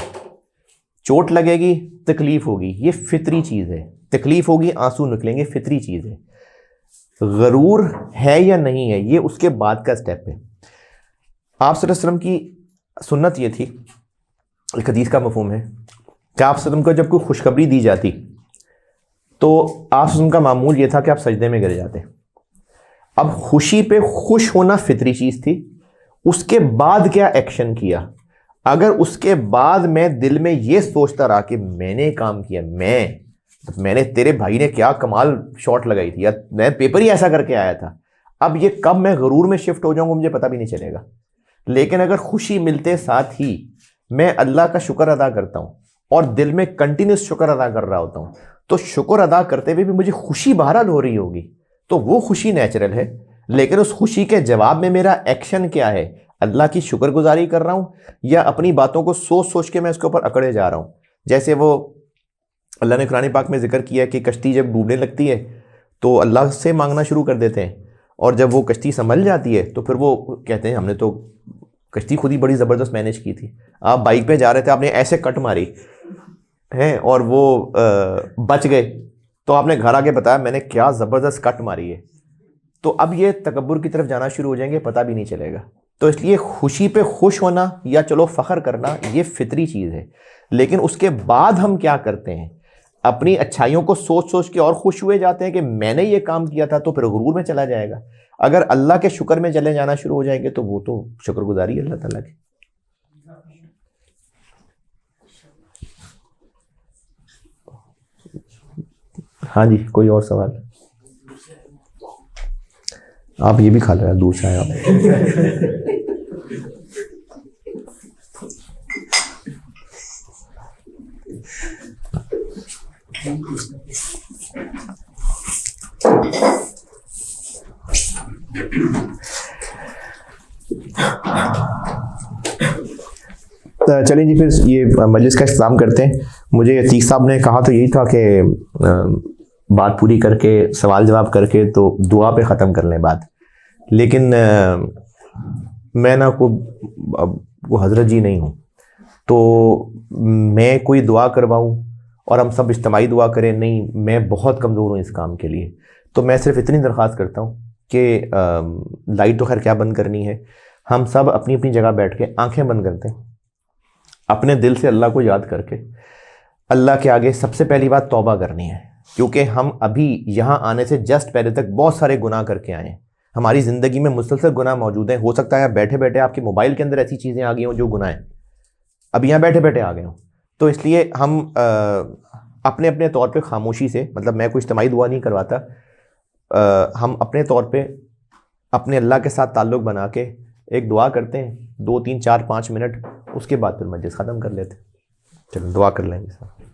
چوٹ لگے گی تکلیف ہوگی, یہ فطری چیز ہے. تکلیف ہوگی آنسو نکلیں گے, فطری چیز ہے. غرور ہے یا نہیں ہے یہ اس کے بعد کا سٹیپ ہے. آپ صلی اللہ علیہ وسلم کی سنت یہ تھی, ایک حدیث کا مفہوم ہے کہ آپ صلی اللہ علیہ وسلم کو جب کوئی خوشخبری دی جاتی تو آپ صلی اللہ علیہ وسلم کا معمول یہ تھا کہ آپ سجدے میں گر جاتے. اب خوشی پہ خوش ہونا فطری چیز تھی, اس کے بعد کیا ایکشن کیا. اگر اس کے بعد میں دل میں یہ سوچتا رہا کہ میں نے کام کیا, میں نے تیرے بھائی نے کیا کمال شاٹ لگائی تھی, یا میں پیپر ہی ایسا کر کے آیا تھا, اب یہ کب میں غرور میں شفٹ ہو جاؤں گا مجھے پتہ بھی نہیں چلے گا. لیکن اگر خوشی ملتے ساتھ ہی میں اللہ کا شکر ادا کرتا ہوں اور دل میں کنٹینیوس شکر ادا کر رہا ہوتا ہوں, تو شکر ادا کرتے ہوئے بھی مجھے خوشی بہرحال ہو رہی ہوگی, تو وہ خوشی نیچرل ہے. لیکن اس خوشی کے جواب میں میرا ایکشن کیا ہے, اللہ کی شکر گزاری کر رہا ہوں یا اپنی باتوں کو سوچ سوچ کے میں اس کے اوپر اکڑے جا رہا ہوں. جیسے وہ اللہ نے قرآن پاک میں ذکر کیا کہ کشتی جب ڈوبنے لگتی ہے تو اللہ سے مانگنا شروع کر دیتے ہیں, اور جب وہ کشتی سنبھل جاتی ہے تو پھر وہ کہتے ہیں ہم نے تو کشتی خود ہی بڑی زبردست مینیج کی تھی. آپ بائک پہ جا رہے تھے, آپ نے ایسے کٹ ماری ہیں اور وہ بچ گئے, تو آپ نے گھر آ کے بتایا میں نے کیا زبردست کٹ ماری ہے. تو اب یہ تکبر کی طرف جانا شروع ہو جائیں گے, پتہ بھی نہیں چلے گا. تو اس لیے خوشی پہ خوش ہونا یا چلو فخر کرنا یہ فطری چیز ہے. لیکن اس کے بعد ہم کیا کرتے ہیں, اپنی اچھائیوں کو سوچ سوچ کے اور خوش ہوئے جاتے ہیں کہ میں نے یہ کام کیا تھا, تو پھر غرور میں چلا جائے گا. اگر اللہ کے شکر میں چلے جانا شروع ہو جائیں گے تو وہ تو شکر گزاری ہے اللہ تعالیٰ کی. ہاں جی, کوئی اور سوال؟ آپ یہ بھی کھا لیں, دور سے آئے آپ. چلیں جی، پھر یہ مجلس کا اختتام کرتے ہیں. مجھے عتیق صاحب نے کہا تو یہی تھا کہ بات پوری کر کے سوال جواب کر کے تو دعا پہ ختم کر لیں بات. لیکن میں نہ کوئی حضرت جی نہیں ہوں تو میں کوئی دعا کرواؤں اور ہم سب اجتماعی دعا کریں، نہیں، میں بہت کمزور ہوں اس کام کے لیے. تو میں صرف اتنی درخواست کرتا ہوں کہ لائٹ تو خیر کیا بند کرنی ہے، ہم سب اپنی اپنی جگہ بیٹھ کے آنکھیں بند کرتے ہیں، اپنے دل سے اللہ کو یاد کر کے اللہ کے آگے سب سے پہلی بات توبہ کرنی ہے. کیونکہ ہم ابھی یہاں آنے سے جسٹ پہلے تک بہت سارے گناہ کر کے آئے ہیں. ہماری زندگی میں مسلسل گناہ موجود ہیں. ہو سکتا ہے بیٹھے بیٹھے آپ کے موبائل کے اندر ایسی چیزیں آ گئی ہوں جو گناہ ہیں، اب یہاں بیٹھے بیٹھے آ گئے ہوں. تو اس لیے ہم اپنے اپنے طور پہ خاموشی سے، مطلب میں کوئی اجتماعی دعا نہیں کرواتا، ہم اپنے طور پہ اپنے اللہ کے ساتھ تعلق بنا کے ایک دعا کرتے ہیں 2 3 4 5 منٹ، اس کے بعد پھر مجلس ختم کر لیتے ہیں. چلو دعا کر لیں گے.